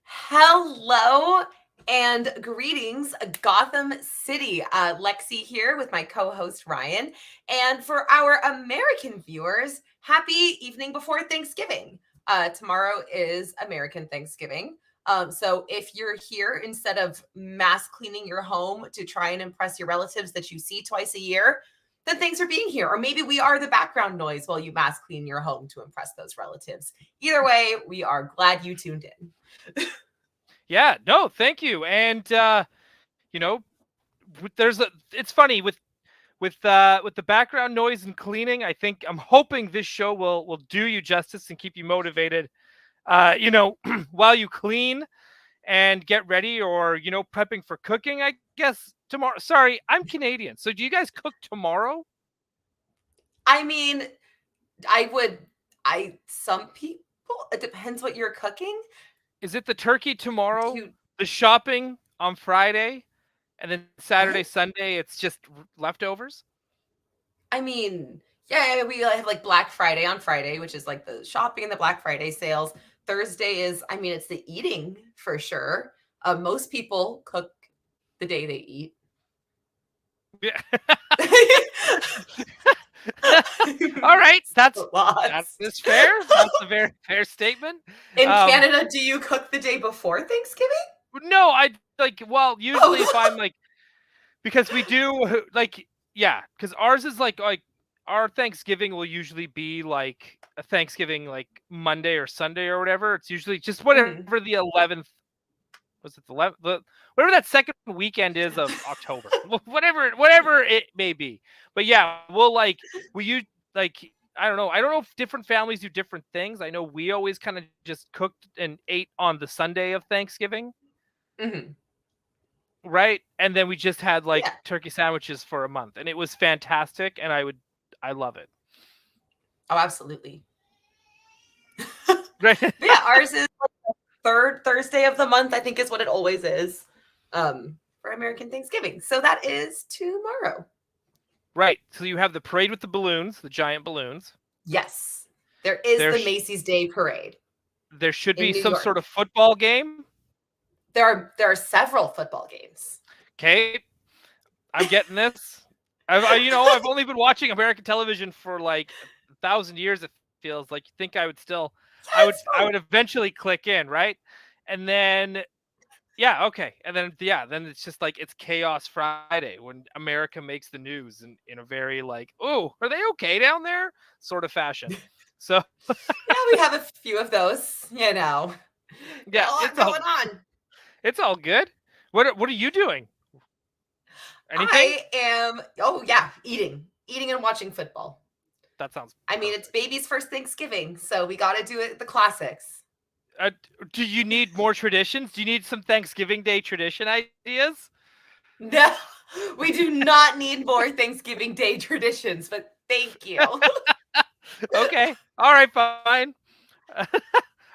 Hello and greetings, Gotham City. Lexi here with my co host Ryan. And for our American viewers, happy evening before Thanksgiving. Tomorrow is American Thanksgiving. So if you're here instead of mass cleaning your home to try and impress your relatives that you see twice a year, then thanks for being here. Or maybe we are the background noise while you mass clean your home to impress those relatives. Either way, we are glad you tuned in. Yeah, no, thank you. And you know, it's funny with the background noise and cleaning. I'm hoping this show will do you justice and keep you motivated. While you clean and get ready, or prepping for cooking. I guess tomorrow. Sorry, I'm Canadian. So do you guys cook tomorrow? I mean, I would, some people, it depends what you're cooking. Is it the turkey tomorrow, You, the shopping on Friday, and then Saturday, what? Sunday, it's just leftovers? I mean, yeah, we have like Black Friday on Friday, which is like the shopping and the Black Friday sales. Thursday is, I mean, it's the eating for sure. Most people cook the day they eat. Yeah. All right, that's Lots. fair. That's a very fair statement. In Um, Canada, do you cook the day before Thanksgiving? no, I like. Well, usually if Oh, I'm like, because we do like, yeah, because ours is like our Thanksgiving will usually be like a Thanksgiving like Monday or Sunday or whatever. It's usually just whatever mhm. the 11th, was it the 11th, whatever that second weekend is of October, whatever it may be. But yeah, we use like, I don't know if different families do different things. I know we always kind of just cooked and ate on the Sunday of Thanksgiving, Mhm. right? And then we just had like Yeah. turkey sandwiches for a month, and it was fantastic. And I love it. Oh, absolutely. Right? But yeah, ours is like the third Thursday of the month, I think is what it always is for American Thanksgiving. So that is tomorrow. Right. So you have the parade with the balloons, the giant balloons. Yes, there is There, the Macy's Day Parade there should in be New some sort York. of football game. There are several football games. Okay, I'm getting this. I've only been watching American television for like 1,000 years. It feels like you think I would still, Yeah, it's I fun. would eventually click in, right? And then yeah, okay, and then yeah, then it's just like it's Chaos Friday when America makes the news in a very like, oh, are they okay down there, sort of fashion. So Yeah, we have a few of those. Got yeah, a lot going on. it's all good. What are you doing? Anything? I am. Oh yeah, eating and watching football. That sounds I mean, it's perfect. baby's first Thanksgiving, so we got to do it the classics. Uh, do you need more traditions? Do you need some Thanksgiving Day tradition ideas? No, we do not need more Thanksgiving Day traditions, but thank you. Okay, all right, fine. I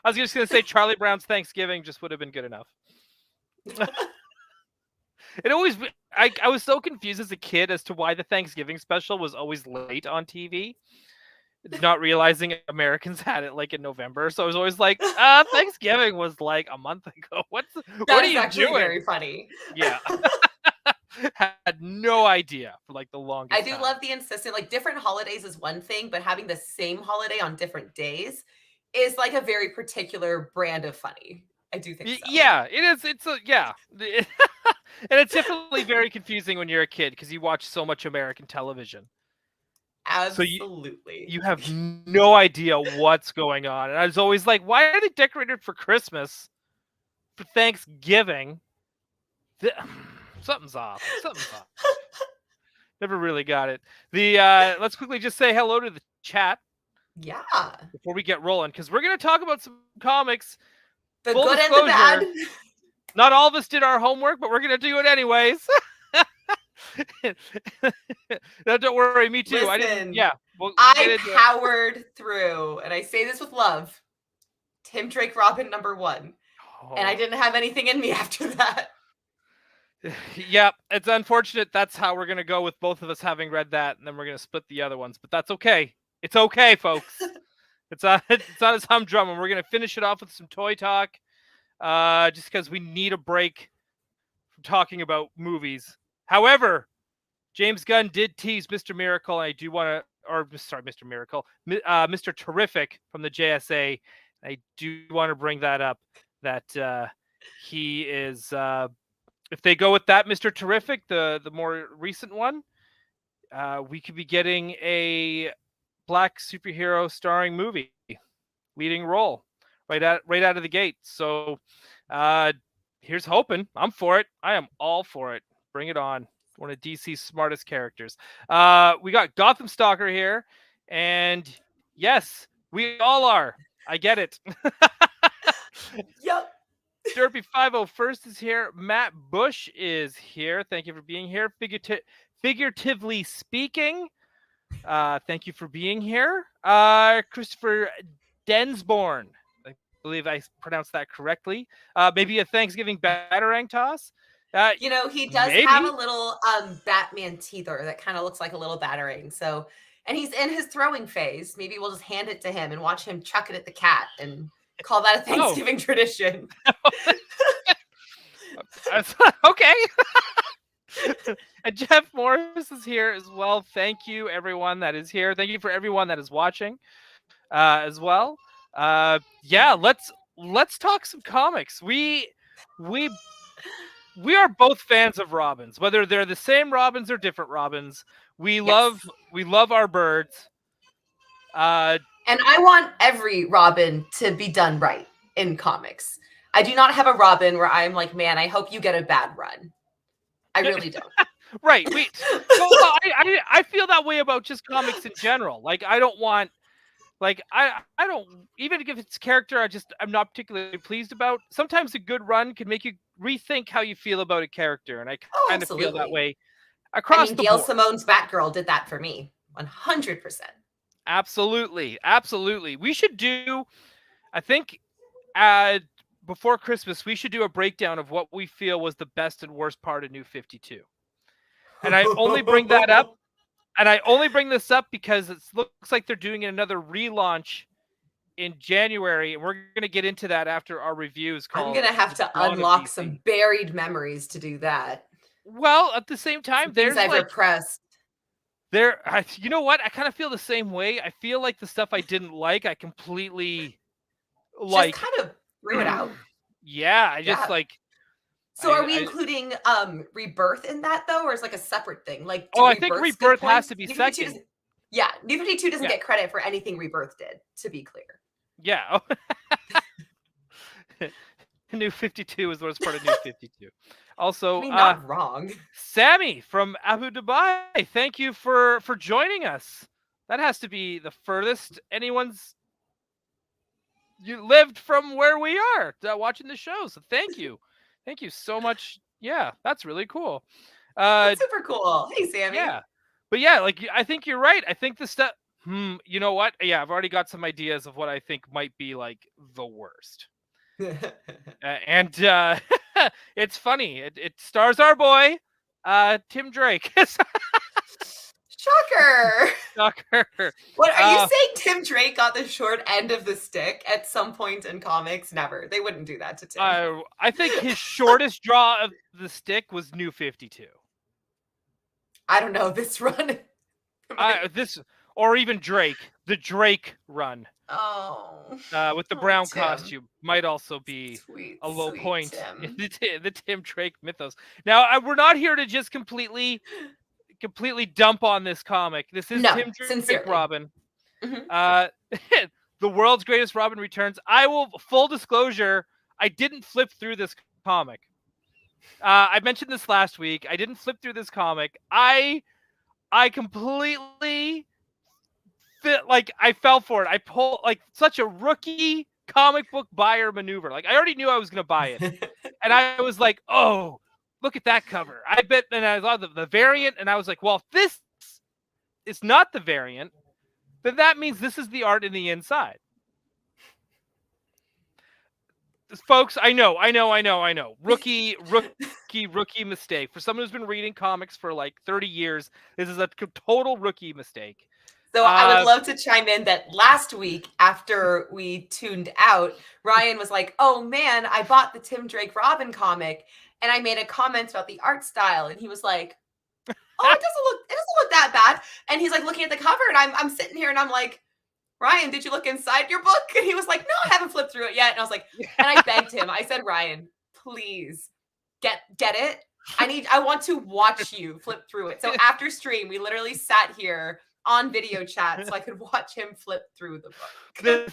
was just gonna say Charlie Brown's Thanksgiving just would have been good enough. It always, I was so confused as a kid as to why the Thanksgiving special was always late on TV, not realizing Americans had it like in November. So I was always like, Thanksgiving was like a month ago. What That are is you actually doing? very funny. Yeah. Had no idea for like the I longest do time. love the insistent, like different holidays is one thing, but having the same holiday on different days is like a very particular brand of funny. I do think so. Yeah, it is. It's a yeah, and it's definitely very confusing when you're a kid because you watch so much American television. So Absolutely. you have no idea what's going on, and I was always like, why are they decorated for Christmas, for Thanksgiving? Th- Something's off. Something's off. Never really got it. The let's quickly just say hello to the chat Yeah. before we get rolling because we're gonna talk about some comes. The Full good and the bad. disclosure, not all of us did our homework, but we're gonna do it anyways. No, don't worry, me too. I didn't. Listen, Yeah, we'll get I into it. powered through, and I say this with love. Tim Drake Robin number one. And I Oh, didn't have anything in me after that. yeah, it's unfortunate. That's how we're gonna go with both of us having read that, and then we're gonna split the other ones. But that's okay. It's okay, folks. It's on it's on his humdrum, and we're gonna finish it off with some toy talk. just because we need a break from talking about movies. However, James Gunn did tease Mr. Miracle, and I do want to, or sorry, Mr. Miracle, Mr. Terrific from the JSA. I do want to bring that up. That he is, if they go with that Mr. Terrific, the more recent one, we could be getting a black superhero starring movie, leading role, right out of the gate. So, here's hoping. I'm for it. I am all for it. Bring it on. One of DC's smartest characters. We got Gotham Stalker here, and yes, we all are. I get it. Yep. Derpy 501st is here. Matt Bush is here. Thank you for being here. Figuratively speaking, thank you for being here. Christopher Densborn, I believe I pronounced that correctly. Maybe a Thanksgiving Batarang toss. He does have a little Batman teether that kind of looks like a little batarang. So, and he's in his throwing phase. Maybe we'll just hand it to him and watch him chuck it at the cat and call that a Thanksgiving tradition. Okay. And Jeff Morris is here as well. Thank you, everyone that is here. Thank you for everyone that is watching as well. Yeah, let's talk some comics. We are both fans of Robins, whether they're the same Robins or different Robins. We love our birds. And I want every Robin to be done right in comics. I do not have a Robin where I'm like, man, I hope you get a bad run. I really don't. Right. I feel that way about just comics in general. Like, I don't want, like, I don't, even if it's character I'm not particularly pleased about, sometimes a good run can make you rethink how you feel about a character. And I kind of feel that way across the Gail board. Simone's Batgirl did that for me. 100%. Absolutely. We should do, I think, before Christmas, we should do a breakdown of what we feel was the best and worst part of New 52. And I only bring that up. And I only bring this up because it looks like they're doing another relaunch in January, and we're going to get into that after our reviews. I'm going to have to unlock some buried memories to do that. Well, at the same time, there's I've repressed. You know what? I kind of feel the same way. I feel like the stuff I didn't like, I completely just kind of threw it out. Yeah, I just like. So are we including Rebirth in that though, or is like a separate thing? Like, I think Rebirth has to be second. Yeah, New 52 doesn't get credit for anything Rebirth did, to be clear. Yeah. New 52 is the worst part of New 52. Also, not wrong. Sammy from Abu Dhabi, thank you for joining us. That has to be the furthest you lived from where we are watching the show. So thank you. Thank you so much. Yeah, that's really cool. That's super cool. Hey, Sammy. Yeah. But yeah, like, I think you're right. I think the stuff, you know what? Yeah, I've already got some ideas of what I think might be like the worst. And it's funny. It stars our boy, Tim Drake. Shocker. What are you saying? Tim Drake got the short end of the stick at some point in comics? Never. They wouldn't do that to Tim. I think his shortest draw of the stick was New 52. I don't know this run. Or even Drake, the Drake run. Oh. With the brown costume might also be a low point Tim. in the Tim Drake mythos. Now, we're not here to just completely dump on this comic. This is Tim Drake Robin. Mm-hmm. The world's greatest Robin returns. Full disclosure, I didn't flip through this comic. I mentioned this last week. I didn't flip through this comic. I completely I fell for it. I pulled such a rookie comic book buyer maneuver. Like, I already knew I was going to buy it. And I was like, oh, look at that cover. I bet. And I saw the variant, and I was like, well, if this is not the variant, then that means this is the art in the inside. Folks, I know. Rookie mistake. For someone who's been reading comics for like 30 years, this is a total rookie mistake. So I would love to chime in that last week after we tuned out, Ryan was like, "Oh man, I bought the Tim Drake Robin comic," and I made a comment about the art style, and he was like, "Oh, it doesn't look that bad." And he's like looking at the cover, and I'm sitting here, and I'm like, "Ryan, did you look inside your book?" And he was like, "No, I haven't flipped through it yet." And I was like, and I begged him. I said, "Ryan, please get it. I want to watch you flip through it." So after stream, we literally sat here on video chat so I could watch him flip through the book.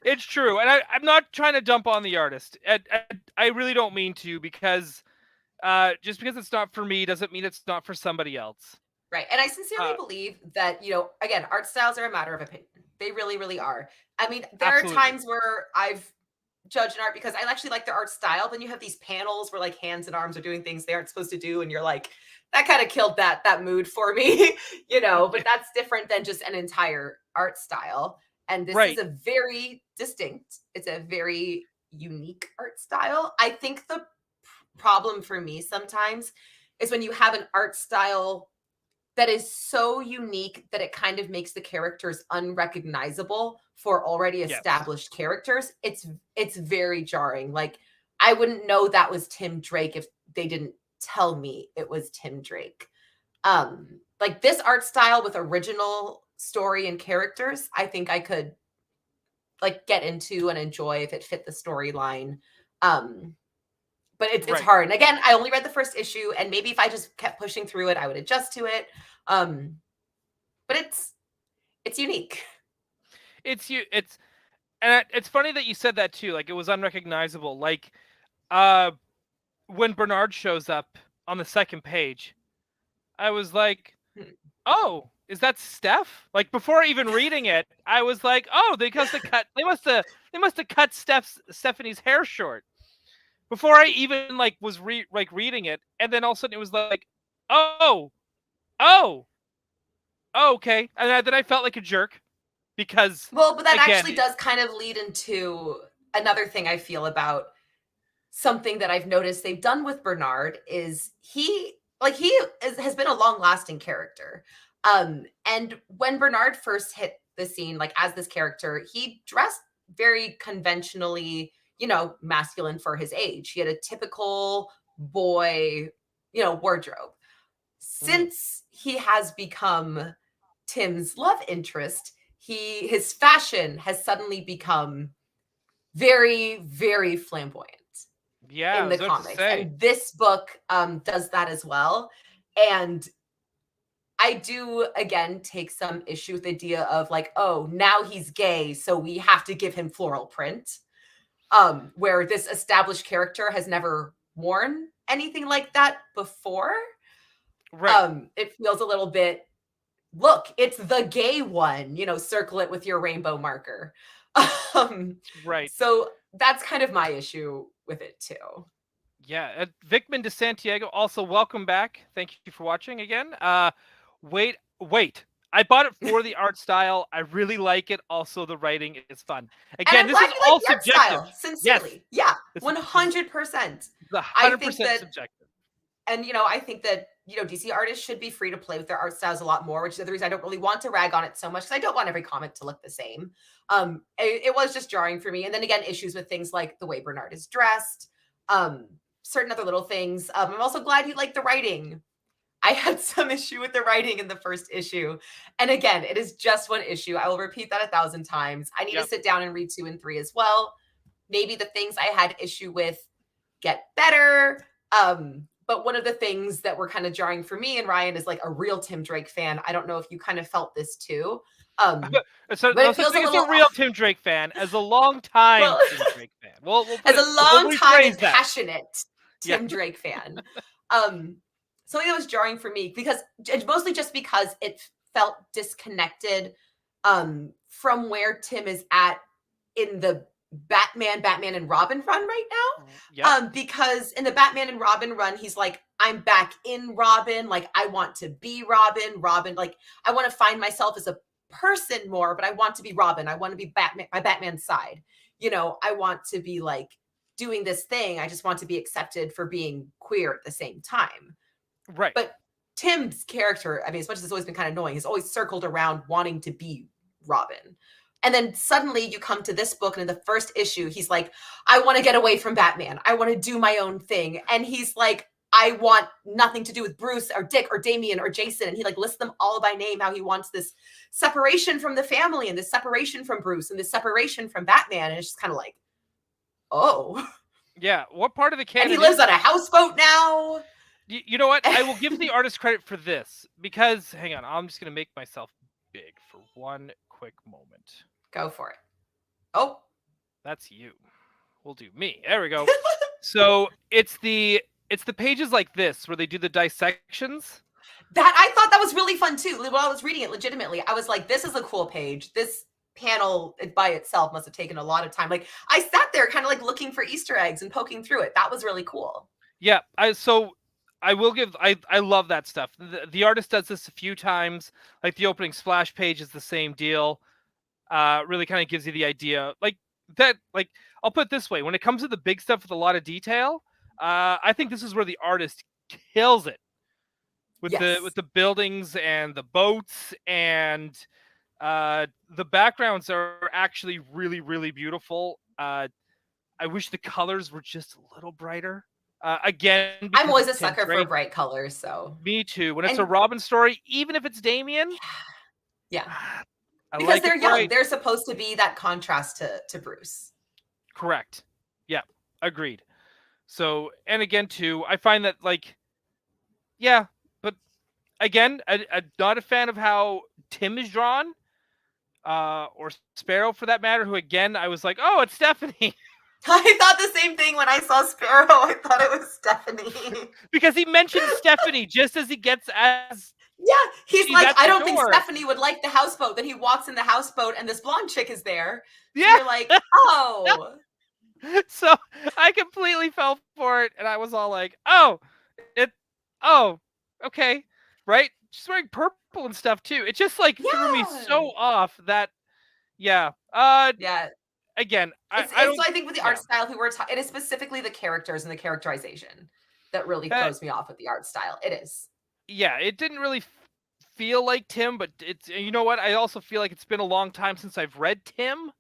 It's true, and I'm not trying to dump on the artist. I really don't mean to, because just because it's not for me doesn't mean it's not for somebody else. Right. And I sincerely believe that, again, art styles are a matter of opinion. They really, really are. I mean, there Absolutely. are times where I've judged an art because I actually like their art style. Then you have these panels where like hands and arms are doing things they aren't supposed to do. And you're like, that kind of killed that mood for me, but that's different than just an entire art style. And this is a very distinct, it's a very unique art style. I think the problem for me sometimes is when you have an art style that is so unique that it kind of makes the characters unrecognizable for already established characters. It's very jarring. Like, I wouldn't know that was Tim Drake if they didn't tell me it was Tim Drake. Like this art style with original story and characters, I think I could like get into and enjoy if it fit the storyline. But it's hard. And again, I only read the first issue, and maybe if I just kept pushing through it, I would adjust to it. But it's unique. And it's funny that you said that too. Like, it was unrecognizable. Like, when Bernard shows up on the second page, I was like, "Oh, is that Steph?" Like, before even reading it, I was like, "Oh, they must have cut Stephanie's hair short." Before I even like was reading it, and then all of a sudden it was like, "Oh, okay," and then I felt like a jerk because but that actually does kind of lead into another thing I feel about something that I've noticed they've done with Bernard is he has been a long-lasting character. And when Bernard first hit the scene, like as this character, he dressed very conventionally, masculine for his age. He had a typical boy, wardrobe. Since he has become Tim's love interest, his fashion has suddenly become very, very flamboyant in the comics. And this book does that as well. And I do, again, take some issue with the idea of like, oh, now he's gay, so we have to give him floral print. Where this established character has never worn anything like that before. It feels a little bit, look, it's the gay one, circle it with your rainbow marker. So that's kind of my issue with it too. Yeah, Vicman de Santiago, also welcome back. Thank you for watching again. Wait. I bought it for the art style. I really like it. Also, the writing is fun. Again, this is all subjective. Sincerely. Yes. Yeah, 100%. 100% subjective. And, I think that, DC artists should be free to play with their art styles a lot more, which is the reason I don't really want to rag on it so much, because I don't want every comic to look the same. It was just jarring for me. And then again, issues with things like the way Bernard is dressed, certain other little things. I'm also glad you liked the writing. I had some issue with the writing in the first issue. And again, it is just one issue. I will repeat that 1,000 times. I need to sit down and read 2 and 3 as well. Maybe the things I had issue with get better. But one of the things that were kind of jarring for me and Ryan is like a real Tim Drake fan. I don't know if you kind of felt this too. But it feels a real Tim Drake fan, as a long time Tim Drake fan. We'll as a long time and passionate Tim Drake fan. Something that was jarring for me, because mostly just because it felt disconnected from where Tim is at in the Batman and Robin run right now. Because in the Batman and Robin run, he's like, I'm back in Robin. Like, I want to be Robin. Like, I want to find myself as a person more, but I want to be Robin. I want to be Batman, my Batman side. I want to be like doing this thing. I just want to be accepted for being queer at the same time. Right. But Tim's character, I mean, as much as it's always been kind of annoying, he's always circled around wanting to be Robin. And then suddenly you come to this book, and in the first issue, he's like, I want to get away from Batman. I want to do my own thing. And he's like, I want nothing to do with Bruce or Dick or Damian or Jason. And he like lists them all by name, how he wants this separation from the family and this separation from Bruce and this separation from Batman. And it's just kind of like, oh. Yeah. What part of the canon? And he lives on a houseboat now. You know what? I will give the artist credit for this because, hang on, I'm just going to make myself big for one quick moment. Go for it. Oh. That's you. We'll do me. There we go. So it's the pages like this where they do the dissections. That I thought that was really fun too. While I was reading it legitimately, I was like, this is a cool page. This panel by itself must have taken a lot of time. Like I sat there kind of like looking for Easter eggs and poking through it. That was really cool. Yeah. I love that stuff. The artist does this a few times. Like the opening splash page is the same deal. Really kind of gives you the idea. Like that, like I'll put it this way. When it comes to the big stuff with a lot of detail, I think this is where the artist kills it. With the buildings and the boats and the backgrounds are actually really, really beautiful. I wish the colors were just a little brighter. Again, I'm always a sucker for bright colors, so me too. When it's a Robin story, even if it's Damian, yeah, because they're young, they're supposed to be that contrast to Bruce. Correct. Yeah, agreed. So, and again, too, I find that like, yeah, but again, I'm not a fan of how Tim is drawn, or Sparrow for that matter. Who again, I was like, oh, it's Stephanie. I thought the same thing when I saw Sparrow. I thought it was Stephanie. Because he mentioned Stephanie just as he gets as... Yeah, he's like, I don't think Stephanie would like the houseboat. Then he walks in the houseboat and this blonde chick is there. So yeah. You're like, oh. So I completely fell for it. And I was all like, okay. Right? She's wearing purple and stuff too. It just like threw me so off that, yeah. Yeah. Again, so I think with the art style, it is specifically the characters and the characterization that really throws me off with the art style. It is. Yeah, it didn't really feel like Tim, but it's, you know what? I also feel like it's been a long time since I've read Tim.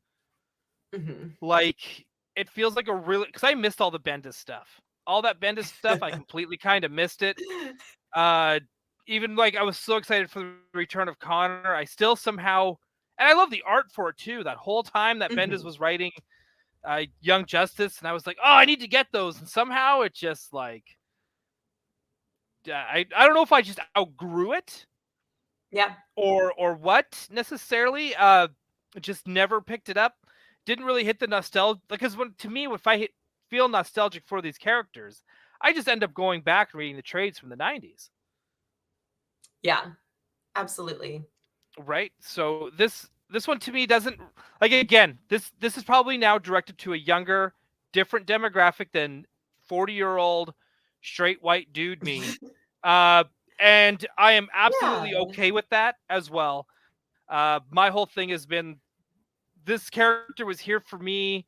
Mm-hmm. Like, it feels like because I missed all the Bendis stuff. All that Bendis stuff, I completely kind of missed it. Even like I was so excited for the return of Connor. I still somehow... And I love the art for it too. That whole time that Bendis was writing Young Justice, and I was like, oh, I need to get those. And somehow it just like, I don't know if I just outgrew it, yeah, or what necessarily. Just never picked it up. Didn't really hit the nostalgia, because to me, if I feel nostalgic for these characters, I just end up going back and reading the trades from the 90s. Yeah, absolutely. Right. So this one to me doesn't, like, again, this is probably now directed to a younger, different demographic than 40-year-old straight white dude me. And I am absolutely okay with that as well. My whole thing has been, this character was here for me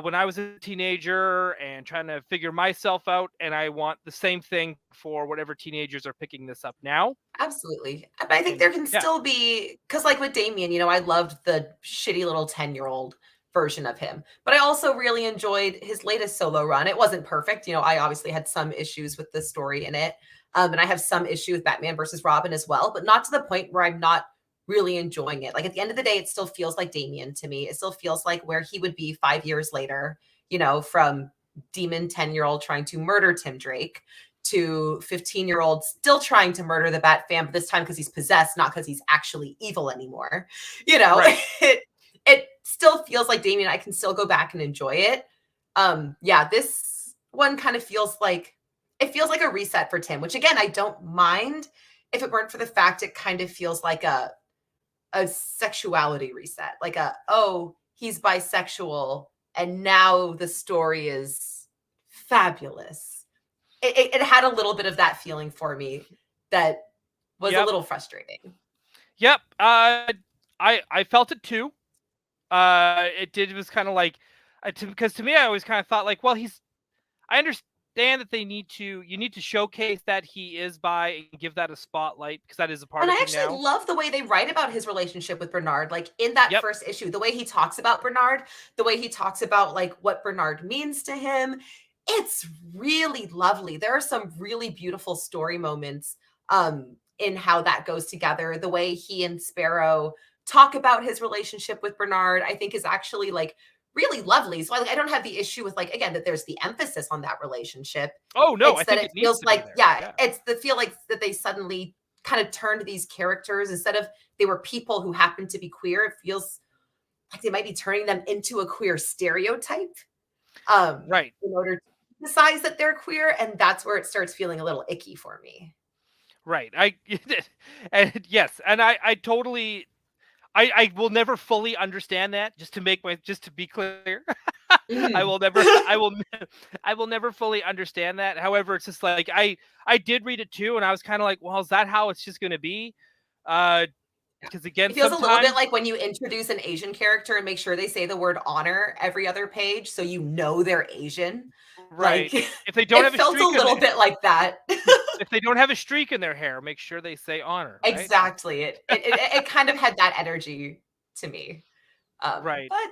when I was a teenager and trying to figure myself out, and I want the same thing for whatever teenagers are picking this up now. Absolutely. But I think there can still be, because like with Damian, you know, I loved the shitty little 10-year-old version of him, but I also really enjoyed his latest solo run. It wasn't perfect. You know, I obviously had some issues with the story in it. And I have some issue with Batman versus Robin as well, but not to the point where I'm not really enjoying it. Like at the end of the day, it still feels like Damian to me. It still feels like where he would be 5 years later, you know, from demon 10-year-old trying to murder Tim Drake to 15-year-old still trying to murder the Bat Fam, but this time because he's possessed, not because he's actually evil anymore. You know, right. It still feels like Damian. I can still go back and enjoy it. Yeah, this one kind of feels like, it feels like a reset for Tim, which again, I don't mind if it weren't for the fact it kind of feels like a sexuality reset, like he's bisexual and now the story is fabulous. It had a little bit of that feeling for me that was a little frustrating. Yep. I felt it too. It was kind of like, because to me, I always kind of thought like, well, I understand. understand that you need to showcase that he is bi and give that a spotlight because that is a part And of I him actually now. love the way they write about his relationship with Bernard. Like in that Yep. first issue, the way he talks about Bernard, the way he talks about like what Bernard means to him, it's really lovely. There are some really beautiful story moments in how that goes together. The way he and Sparrow talk about his relationship with Bernard, I think is actually like really lovely. So I don't have the issue with like again that there's the emphasis on that relationship. Oh no, I It's that think it it needs feels to be like there. yeah, Yeah. it's the feel like that they suddenly kind of turned these characters instead of they were people who happened to be queer. It feels like they might be turning them into a queer stereotype Right. in order to emphasize that they're queer, and that's where it starts feeling a little icky for me. Right. And yes, and I totally I will never fully understand that. Just to be clear, I Mhm. will never I will never fully understand that. However, it's just like I did read it too, and I was kind of like, well, is that how it's just going to be? Uh, Yeah. because again, It feels a little bit sometimes like when you introduce an Asian character and make sure they say the word honor every other page so you know they're Asian. right, Like if they don't it have a felt a streak in little their bit like that. if they don't have a streak in their hair, make sure they say honor, right? Exactly. It kind of had that energy to me. Right. But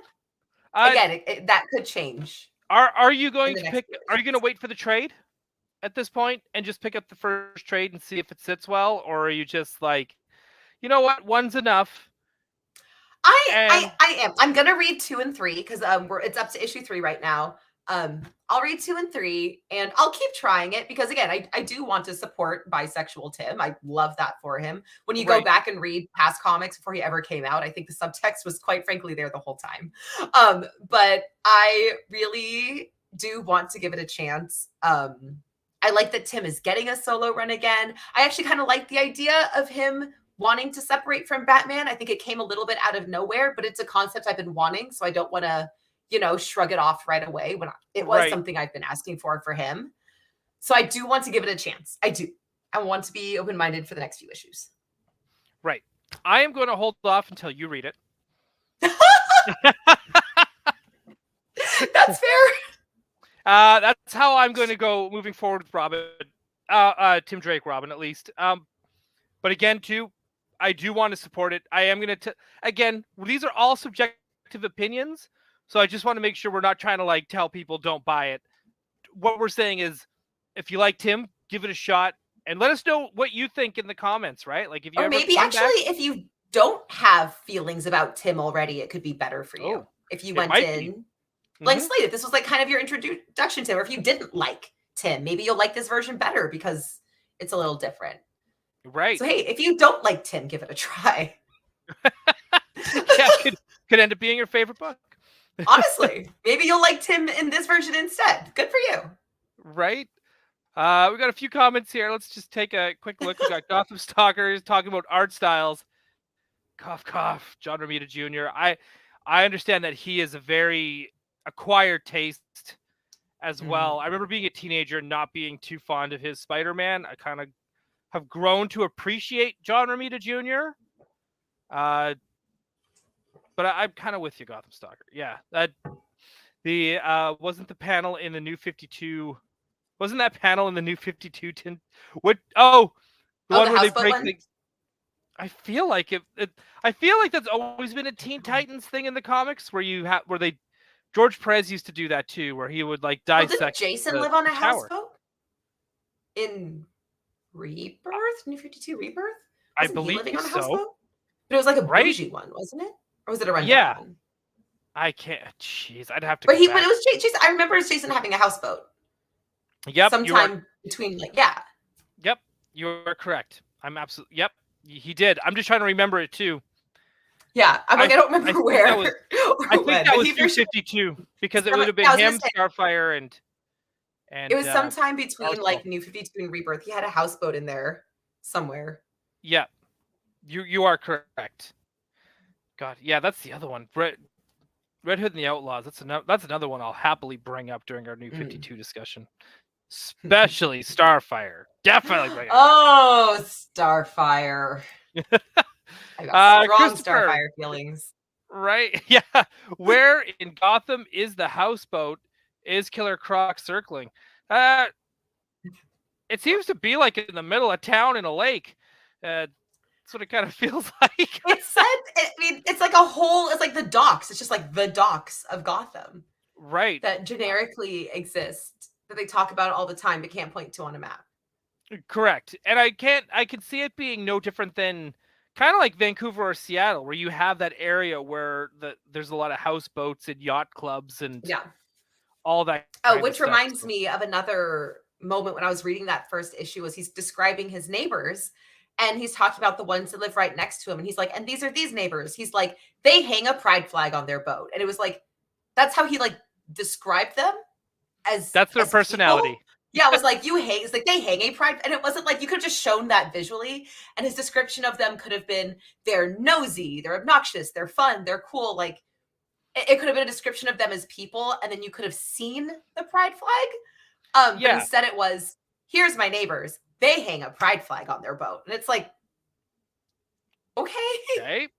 Uh, again, that could change are you in going the to next pick? few Are you going issues. to wait for the trade at this point and just pick up the first trade and see if it sits well, or are you just like, you know what, one's enough? And I am. I'm gonna read 2 and 3 because it's up to issue 3 right now. I'll read 2 and 3 and I'll keep trying it because again, I do want to support bisexual Tim. I love that for him. When you go right, back and read past comics before he ever came out, I think the subtext was quite frankly there the whole time. But I really do want to give it a chance. I like that Tim is getting a solo run again. I actually kind of like the idea of him wanting to separate from Batman. I think it came a little bit out of nowhere, but it's a concept I've been wanting. So I don't want to, shrug it off right away when it was right, something I've been asking for him. So I do want to give it a chance. I do. I want to be open minded for the next few issues. right. I am going to hold off until you read it. That's fair. That's how I'm going to go moving forward with Robin, Tim Drake, Robin at least. But again, too, I do want to support it. I am going to again. These are all subjective opinions, so I just want to make sure we're not trying to like tell people don't buy it. What we're saying is, if you like Tim, give it a shot and let us know what you think in the comments. Right? Like if you Or ever maybe come actually, back. if you don't have feelings about Tim already, it could be better for you. Oh, If you it went might be. in blank Mm-hmm. slate, if this was like kind of your introduction to him, or if you didn't like Tim, maybe you'll like this version better because it's a little different. Right. So hey, if you don't like Tim, give it a try. Yeah, could end up being your favorite book. Honestly, maybe you'll like Tim in this version instead. Good for you. Right. We got a few comments here. Let's just take a quick look. We got Gotham Stalkers talking about art styles. Cough, cough. John Romita Jr. I understand that he is a very acquired taste as well. I remember being a teenager and not being too fond of his Spider-Man. I kind of have grown to appreciate John Romita Jr. But I'm kind of with you, Gotham Stalker. Yeah, that the wasn't the panel in the New 52. Wasn't that panel in the New 52? What? Oh, the Oh, one the where they houseboat break one? the. I feel like I feel like that's always been a Teen Titans thing in the comics, where they George Perez used to do that too, where he would like Well, didn't dissect Jason the, live on the a tower. houseboat in Rebirth? New 52 Rebirth? I Wasn't he believe living on a so, houseboat? But it was like a right? bougie one, wasn't it? Or was it a rundown Yeah, one? I can't. Jeez, I'd have to But go but it back. was Jason. I remember Jason having a houseboat Yep, you are. sometime between like yeah. Yep, you are correct. I'm absolutely. Yep, he did. I'm just trying to remember it too. Yeah, I'm like, I don't I remember think that where was I or think when, that but was he for New sure 52 because it would have yeah, been I was gonna him, say Starfire, it and was sometime between Arsenal. like New 52 and Rebirth. He had a houseboat in there somewhere. Yeah, you are correct. God, yeah, that's the other one. Red Hood and the Outlaws. That's another one I'll happily bring up during our New 52 discussion. Especially Starfire. Definitely bring it up. Oh, Starfire. I got strong Christopher, Starfire feelings. right? Yeah. Where in Gotham is the houseboat? Is Killer Croc circling? Uh, it seems to be like in the middle of town in a lake. That's what it kind of feels like. It's said, I mean, it's like a whole, it's like the docks. It's just like the docks of Gotham Right. that generically exist that they talk about all the time but can't point to on a map. Correct. And I can see it being no different than kind of like Vancouver or Seattle, where you have that area where there's a lot of houseboats and yacht clubs and Yeah. all that Oh, kind of which stuff. reminds me of another moment when I was reading that first issue was he's describing his neighbors and he's talking about the ones that live right next to him. And he's like, and these are these neighbors. He's like, they hang a pride flag on their boat. And it was like, that's how he like described them That's their as people. personality. Yeah, it was like it's like they hang a pride, and it wasn't like you could have just shown that visually. And his description of them could have been they're nosy, they're obnoxious, they're fun, they're cool. Like it could have been a description of them as people, and then you could have seen the pride flag. But instead it was, here's my neighbors. They hang a pride flag on their boat. And it's like, okay.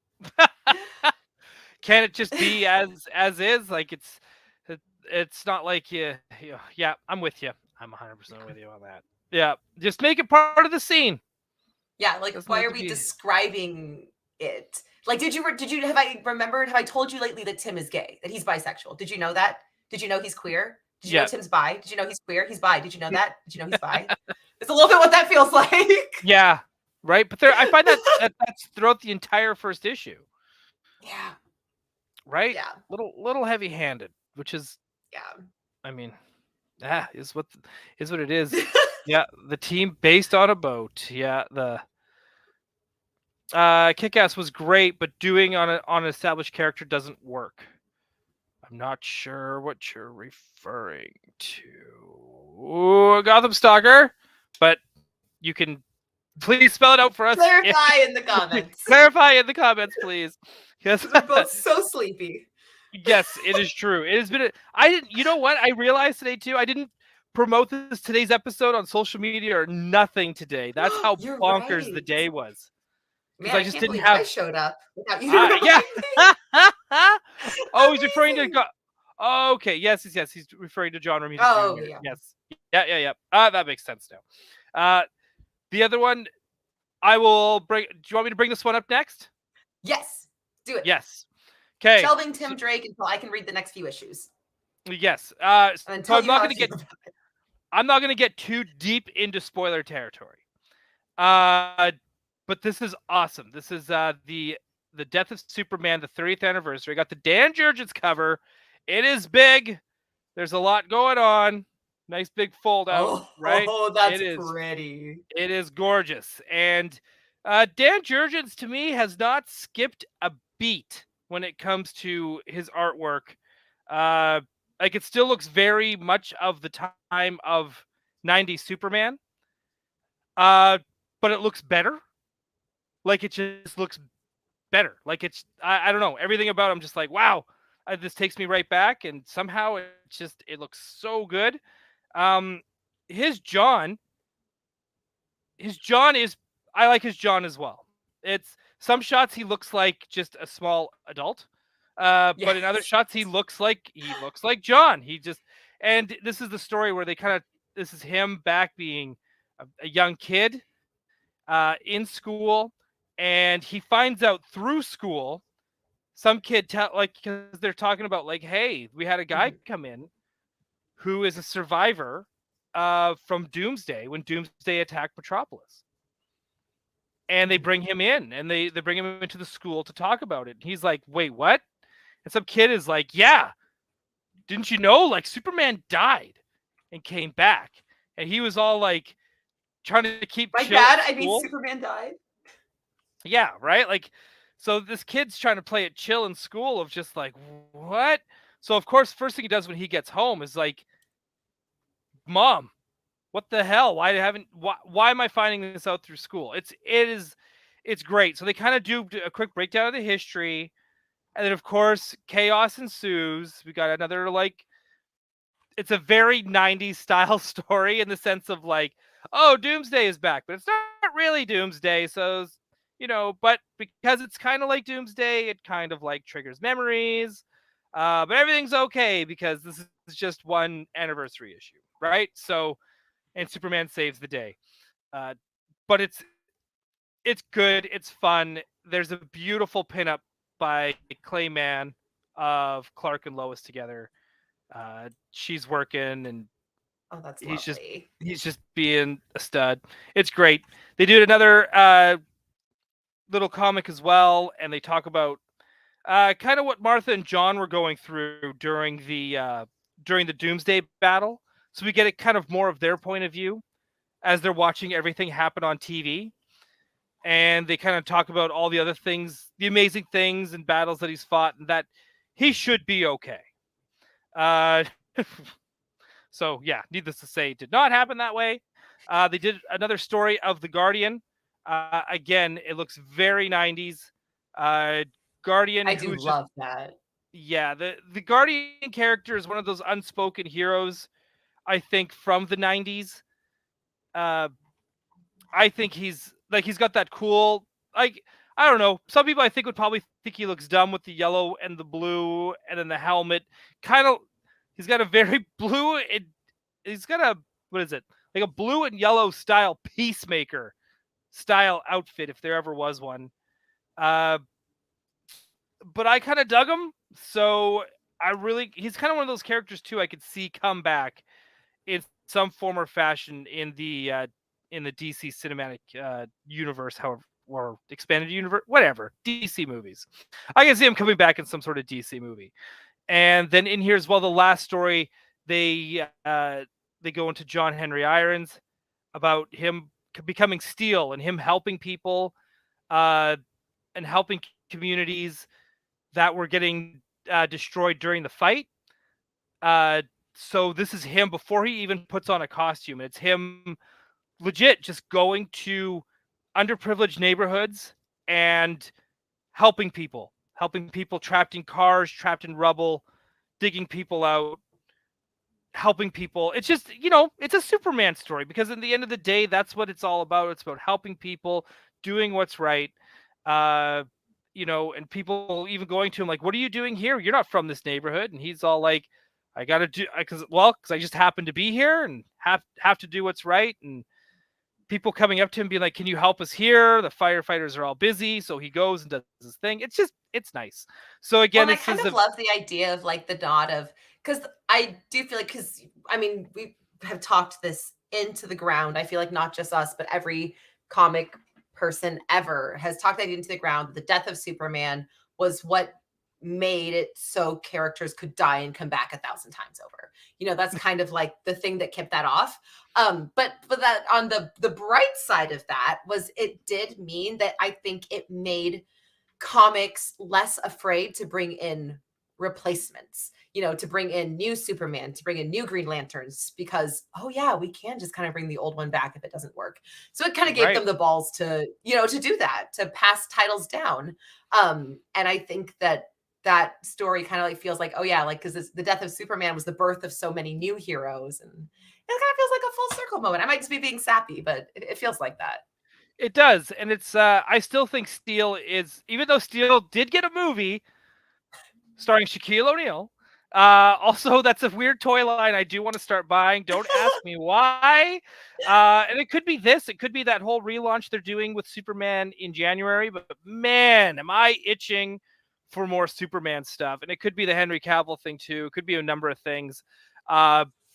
Can it just be as is? Like it's not like yeah, I'm with you. I'm 100% with you on that. Yeah, just make it part of the scene. Yeah, like why are we describing it? Like, did you have I remembered? Have I told you lately that Tim is gay? That he's bisexual? Did you know that? Did you know he's queer? Did you know Tim's bi? Did you know he's queer? He's bi. Did you know that? Did you know he's bi? It's a little bit what that feels like. Yeah, right. But I find that's throughout the entire first issue. Yeah. Right. Yeah. Little heavy-handed, which is I mean, is what it is. Yeah, the team based on a boat. Yeah, the Kick-Ass was great, but doing on an established character doesn't work. I'm not sure what you're referring to. Gotham Stalker, but you can please spell it out for us. Clarify in the comments. Clarify in the comments, please. Yes, we're both so sleepy. Yes, it is true. It has been. I didn't. You know what? I realized today too. I didn't promote today's episode on social media or nothing today. That's how bonkers the day was. Man, I just didn't have. I showed up without you. Yeah. Oh, he's referring to. Okay. Yes. He's referring to genre music. Oh, yeah. Yes. Yeah. That makes sense now. The other one, I will bring. Do you want me to bring this one up next? Yes. Do it. Yes. Okay. Shelving Tim Drake until I can read the next few issues. Yes. So I'm not going to get. I'm not going to get too deep into spoiler territory. But this is awesome. This is the Death of Superman, the 30th anniversary. I got the Dan Jurgens cover. It is big. There's a lot going on. Nice big fold out, right? Oh, that's pretty. It is gorgeous. And Dan Jurgens, to me, has not skipped a beat when it comes to his artwork. Like it still looks very much of the time of 90s Superman. But it looks better. Like it just looks better. Like it's, I don't know. Everything about him just like, wow, this takes me right back. And somehow it looks so good. His John is, I like his John as well. It's some shots he looks like just a small adult. But in other shots he looks like John. And this is the story where this is him back being a young kid in school, and he finds out through school, some kid because they're talking about like, hey, we had a guy come in who is a survivor from Doomsday when Doomsday attacked Metropolis. And they bring him in, and they bring him into the school to talk about it. And he's like, wait, what? And some kid is like, yeah, didn't you know? Like, Superman died and came back. And he was all like, trying to keep my dad, I mean, Superman died. Yeah, right? Like, so this kid's trying to play it chill in school of just like, what? So, of course, first thing he does when he gets home is like, Mom, what the hell? Why am I finding this out through school? It's great. So they kind of do a quick breakdown of the history. And then, of course, chaos ensues. We got another, like, it's a very 90s style story in the sense of like, oh, Doomsday is back, but it's not really Doomsday. So, but because it's kind of like Doomsday, it kind of like triggers memories. But everything's okay because this is just one anniversary issue. right? So, and Superman saves the day. Uh, but it's good. It's fun. There's a beautiful pinup by Clayman of Clark and Lois together. She's working, and Oh, that's he's just lovely. he's just being a stud. It's great. They did another little comic as well, and they talk about kind of what Martha and John were going through during the Doomsday battle. So we get it kind of more of their point of view as they're watching everything happen on TV. And they kind of talk about all the other things, the amazing things and battles that he's fought, and that he should be okay. Uh, so yeah, needless to say, it did not happen that way. They did another story of the Guardian. Again, it looks very 90s. Uh, Guardian, I do who's just love that. yeah, the Guardian character is one of those unspoken heroes. I think from the 90s. Uh, I think he's got that cool like I don't know. Some people I think would probably think he looks dumb with the yellow and the blue and then the helmet. Kind of he's got a very blue and he's got a what is it? Like a blue and yellow style peacemaker style outfit if there ever was one. Uh but I kind of dug him. So he's kind of one of those characters too I could see come back in some form or fashion in the DC cinematic universe, however, or expanded universe, whatever DC movies. I can see him coming back in some sort of DC movie. And then in here as well, the last story they go into John Henry Irons about him becoming Steel and him helping people uh, and helping communities that were getting destroyed during the fight. Uh, so this is him before he even puts on a costume. It's him legit just going to underprivileged neighborhoods and helping people trapped in cars, trapped in rubble, digging people out, helping people. It's just, it's a Superman story because in the end of the day, that's what it's all about. It's about helping people, doing what's right. Uh, and people even going to him like, "What are you doing here? You're not from this neighborhood." And he's all like, "I got to do because I just happen to be here and have to do what's right." And people coming up to him being like, "Can you help us here? The firefighters are all busy." So he goes and does his thing. It's nice. So Well, again, and I this kind is of love the idea of like the nod of because I do feel like because I mean we have talked this into the ground. I feel like not just us, but every comic person ever has talked that into the ground. The death of Superman was what made it so characters could die and come back 1,000 times over. That's kind of like the thing that kept that off. But that on the bright side of that was it did mean that I think it made comics less afraid to bring in replacements, to bring in new Superman, to bring in new Green Lanterns, because, oh, yeah, we can just kind of bring the old one back if it doesn't work. So it kind of gave right. them the balls to, to do that, to pass titles down. And I think that story kind of like feels like, oh, yeah, like, because the death of Superman was the birth of so many new heroes. And it kind of feels like a full circle moment. I might just be being sappy, but it feels like that. It does, and it's I still think Steel is even though Steel did get a movie starring Shaquille O'Neal. Also, that's a weird toy line I do want to start buying. Don't ask me why. And it could be this. It could be that whole relaunch they're doing with Superman in January. But man, am I itching for more Superman stuff. And it could be the Henry Cavill thing too. It could be a number of things.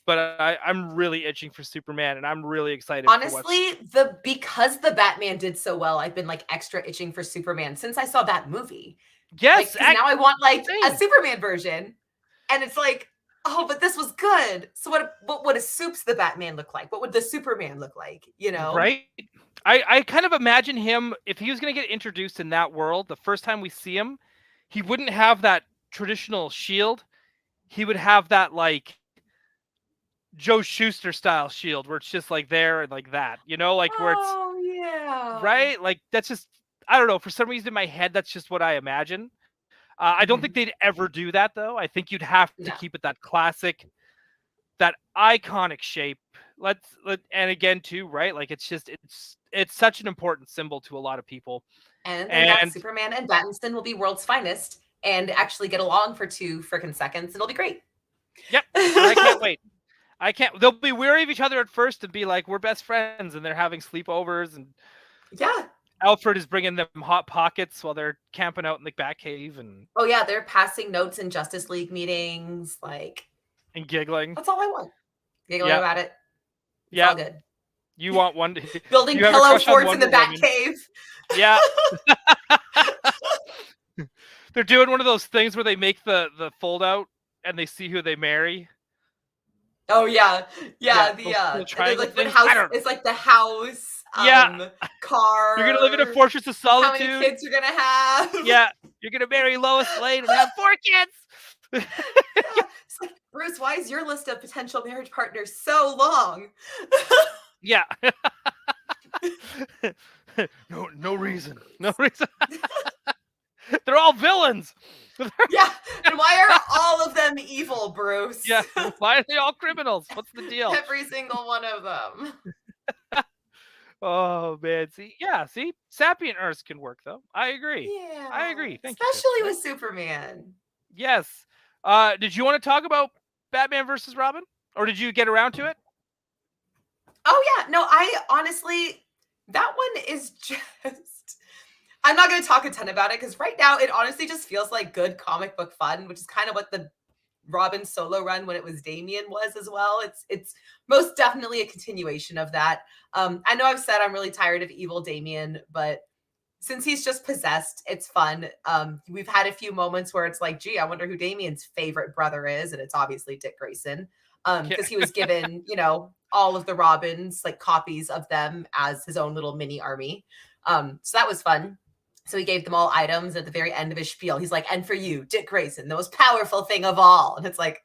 But I'm really itching for Superman, and I'm really excited for what's. Honestly, because the Batman did so well, I've been like extra itching for Superman since I saw that movie. Like, Yes, because now I want like a same. Superman version, and it's like, oh, but this was good. So what would a Supes the Batman look like? What would the Superman look like? Right? I kind of imagine him if he was going to get introduced in that world. The first time we see him, he wouldn't have that traditional shield. He would have that like Joe Schuster style shield where it's just like there and like that, like where it's Oh yeah. right. Like that's just I don't know. For some reason in my head, that's just what I imagine. I don't think Mhm. they'd ever do that though. I think you'd have to No. keep it that classic, that iconic shape. And again too, right? Like it's such an important symbol to a lot of people. And then that And Superman and Battinson will be world's finest and actually get along for 2 freaking seconds. It'll be great. yep, and I can't wait. I can't. They'll be weary of each other at first and be like, "We're best friends," and they're having sleepovers, and Yeah. Alfred is bringing them hot pockets while they're camping out in the Batcave and Oh yeah, they're passing notes in Justice League meetings. Like, giggling. that's all I want. Giggling Yeah, about it. It's yeah. all good. You want one? Building You have a pillow crush on forts in the Wonder Woman? Batcave. Yeah. They're doing one of those things where they make the fold out and they see who they marry. Oh yeah, yeah. Those little And then triangle like what things. house? I don't. It's like the house, Yeah, car. you're gonna live in a fortress of How many solitude. kids you're gonna have? Yeah, you're gonna marry Lois Lane and have 4 kids. Yeah. It's like, Bruce, why is your list of potential marriage partners so long? Yeah. No reason. No reason. They're all villains. Yeah. And why are all of them evil, Bruce? Yeah. Why are they all criminals? What's the deal? Every single one of them. Oh man. See, Sapient Earths can work though. I agree. Yeah. I agree. Thank you. Especially with Superman. Yes. Did you want to talk about Batman versus Robin? Or did you get around to it? Oh yeah. No, I honestly, that one is just, I'm not going to talk a ton about it because right now it honestly just feels like good comic book fun, which is kind of what the Robin solo run when it was Damian was as well. It's most definitely a continuation of that. I know I've said I'm really tired of evil Damian, but since he's just possessed, it's fun. We've had a few moments where it's like, gee, I wonder who Damian's favorite brother is, and it's obviously Dick Grayson, because he was given, all of the Robins, like copies of them as his own little mini army. So that was fun. So he gave them all items at the very end of his spiel. He's like, and for you, Dick Grayson, the most powerful thing of all. And it's like,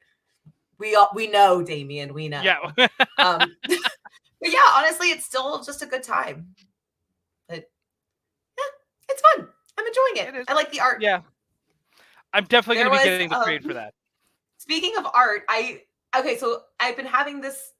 we know, Damian, we know. Yeah. But yeah, honestly, it's still just a good time. But yeah, it's fun. I'm enjoying it. I like the art. Yeah. I'm definitely going to be getting the trade for that. Speaking of art, so I've been having this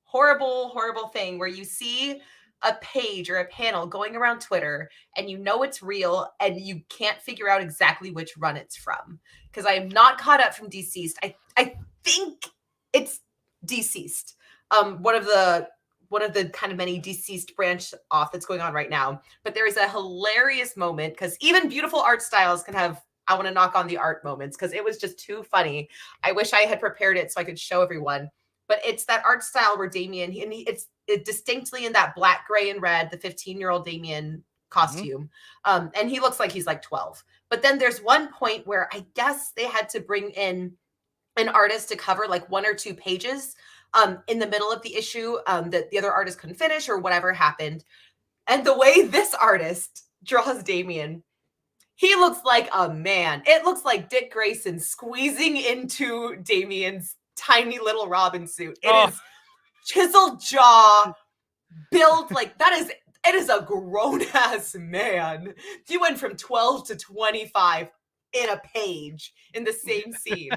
horrible thing where you see a page or a panel going around Twitter and you know it's real and you can't figure out exactly which run it's from. Because I am not caught up from Deceased. I think it's Deceased. One of the kind of many Deceased branch off that's going on right now. But there is a hilarious moment because even beautiful art styles can have, I want to knock on the art moments because it was just too funny. I wish I had prepared it so I could show everyone. But it's that art style where Damian, it's distinctly in that black, gray, and red, the 15-year-old Damian costume. Mm-hmm. And he looks like he's like 12. But then there's one point where I guess they had to bring in an artist to cover like 1 or 2 pages in the middle of the issue that the other artist couldn't finish or whatever happened. And the way this artist draws Damian, he looks like a man. It looks like Dick Grayson squeezing into Damian's tiny little Robin suit. It is chiseled jaw, built like that is. It is a grown ass man. He went from 12 to 25 in a page in the same scene,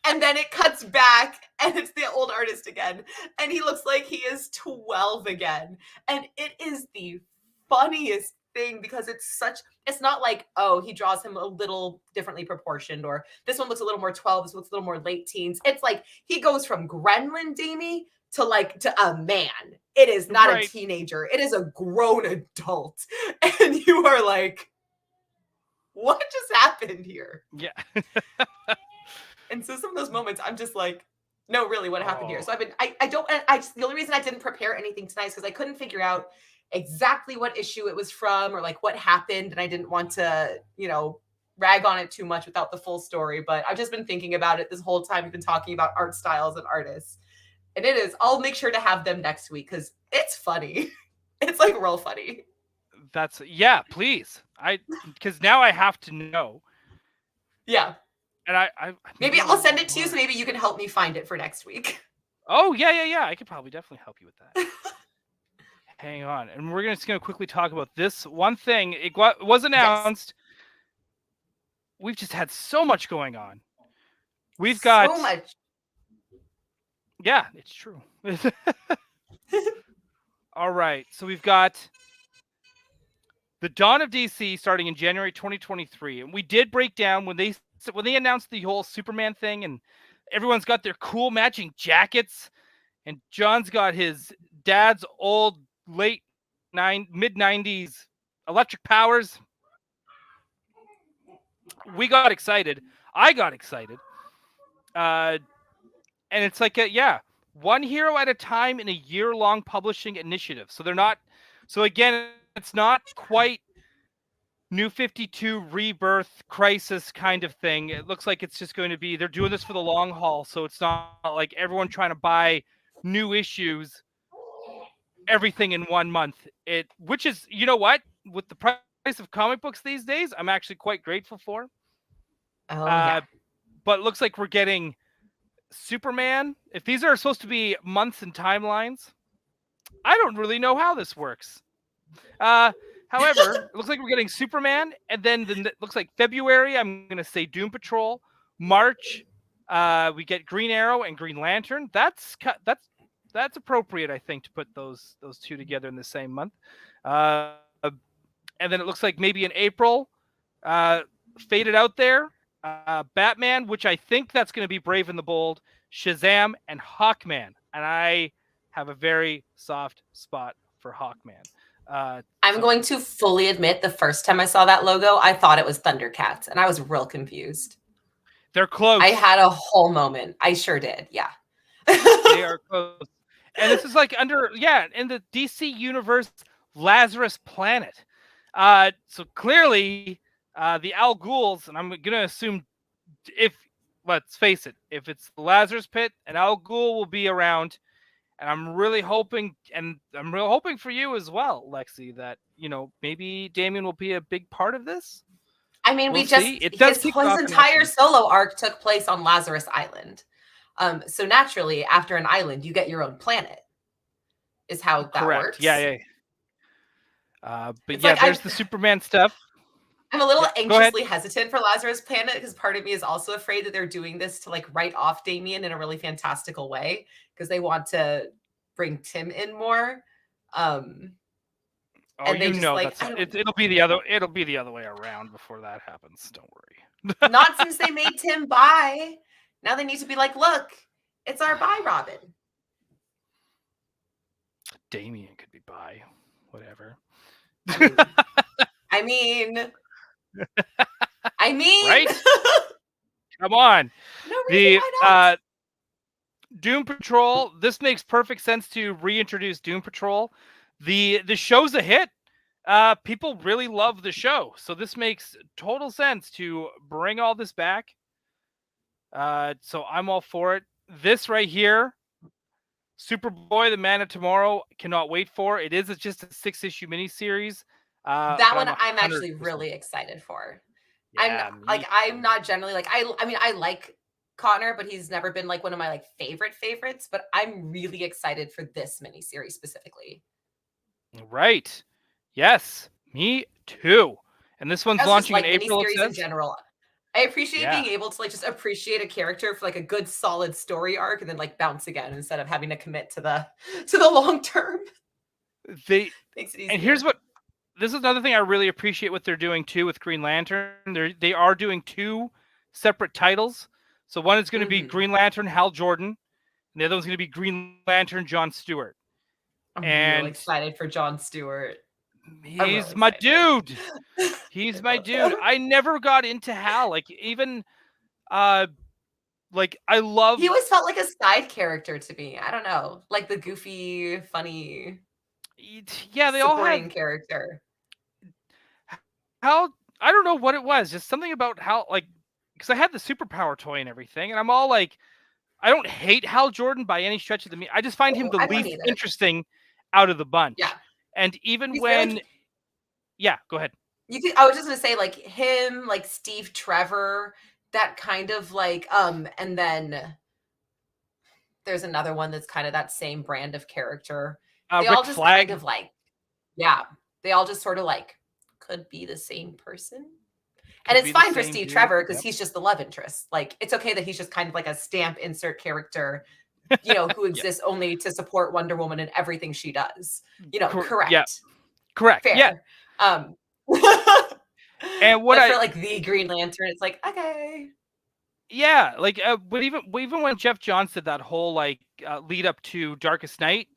and then it cuts back, and it's the old artist again, and he looks like he is 12 again, and it is the funniest thing because it's not like, oh, he draws him a little differently proportioned or this one looks a little more 12, this looks a little more late teens. It's like he goes from gremlin Damie to a man. It is not a teenager. It is a grown adult. And you are like, what just happened here? Yeah. And so some of those moments I'm just like, no, really, what happened here? So the only reason I didn't prepare anything tonight is because I couldn't figure out exactly what issue it was from or like what happened. And I didn't want to, rag on it too much without the full story. But I've just been thinking about it this whole time. We've been talking about art styles and artists. And I'll make sure to have them next week because it's funny. It's like real funny. Please. Because now I have to know. Yeah. And I maybe I'll send it to you so maybe you can help me find it for next week. Oh, yeah. I could probably definitely help you with that. Hang on. And we're just going to quickly talk about this one thing. It was announced. Yes. We've just had so much going on. We've got so much. Yeah, it's true. All right. So we've got the Dawn of DC starting in January 2023. And we did break down when they announced the whole Superman thing and everyone's got their cool matching jackets and John's got his dad's old mid 90s electric powers. We got excited. I got excited. And it's like one hero at a time in a year-long publishing initiative. So they're not. So again, it's not quite New 52 rebirth crisis kind of thing. It looks like it's just going to be they're doing this for the long haul. So it's not like everyone trying to buy new issues, everything in 1 month. Which is, you know what, with the price of comic books these days, I'm actually quite grateful for. Oh yeah. But it looks like we're getting Superman. If these are supposed to be months and timelines, I don't really know how this works. However, it looks like we're getting Superman, and then it looks like February, I'm going to say Doom Patrol. March, we get Green Arrow and Green Lantern. That's appropriate, I think, to put those two together in the same month. And then it looks like maybe in April, faded out there, Batman, which I think that's going to be Brave and the Bold, Shazam, and Hawkman. And I have a very soft spot for Hawkman. I'm going to fully admit the first time I saw that logo, I thought it was Thundercats, and I was real confused. They're close. I had a whole moment. I sure did. Yeah. They are close. And this is like in the DC universe, Lazarus Planet. So clearly, the Al Ghul's, and I'm going to assume let's face it, if it's the Lazarus Pit, an Al Ghul will be around. And I'm really hoping, for you as well, Lexi, that, maybe Damian will be a big part of this. I mean, his entire solo arc took place on Lazarus Island. So naturally, after an island, you get your own planet, is how that works. Yeah. But there's the Superman stuff. I'm a little anxiously hesitant for Lazarus Planet because part of me is also afraid that they're doing this to like write off Damian in a really fantastical way because they want to bring Tim in more. It'll be the other way around before that happens. Don't worry. Not since they made Tim bi. Now they need to be like, look, it's our bi Robin. Damian could be bi, whatever. I mean, right? Come on. No reason why not. Doom Patrol. This makes perfect sense to reintroduce Doom Patrol. The show's a hit. People really love the show, so this makes total sense to bring all this back. So I'm all for it. This right here, Superboy, the Man of Tomorrow, cannot wait for. It is just a 6-issue miniseries. That one I'm actually really excited for. Yeah, I'm not generally like I like Connor, but he's never been like one of my like favorites. But I'm really excited for this miniseries specifically. Right. Yes, me too. And this one's launching in April. Miniseries in general. I appreciate being able to like just appreciate a character for like a good solid story arc and then like bounce again instead of having to commit to the long term. Makes it easier. And this is another thing I really appreciate what they're doing too with Green Lantern. They are doing 2 separate titles. So one is going to be Green Lantern Hal Jordan, and the other one's going to be Green Lantern John Stewart. I'm really excited for John Stewart. He's my dude. He's my dude. I never got into Hal. Like even I love. He always felt like a side character to me. I don't know, like the goofy, funny. Yeah, they all have character. Hal, I don't know what it was. Just something about Hal, like, because I had the superpower toy and everything, and I'm all like, I don't hate Hal Jordan by any stretch of the meaning. I just find him the least interesting out of the bunch. Yeah. And even go ahead. I was just gonna say like him, like Steve Trevor, that kind of like, and then there's another one that's kind of that same brand of character. They all just kind of like, they all just sort of like could be the same person. And it's fine for Steve Trevor because he's just the love interest. Like, it's okay that he's just kind of like a stamp insert character, who exists only to support Wonder Woman and everything she does. Correct. Yeah. Correct. Fair. Yeah. And for like the Green Lantern, it's like, okay. Yeah, like but even when Jeff Johns did that whole like lead up to Darkest Night,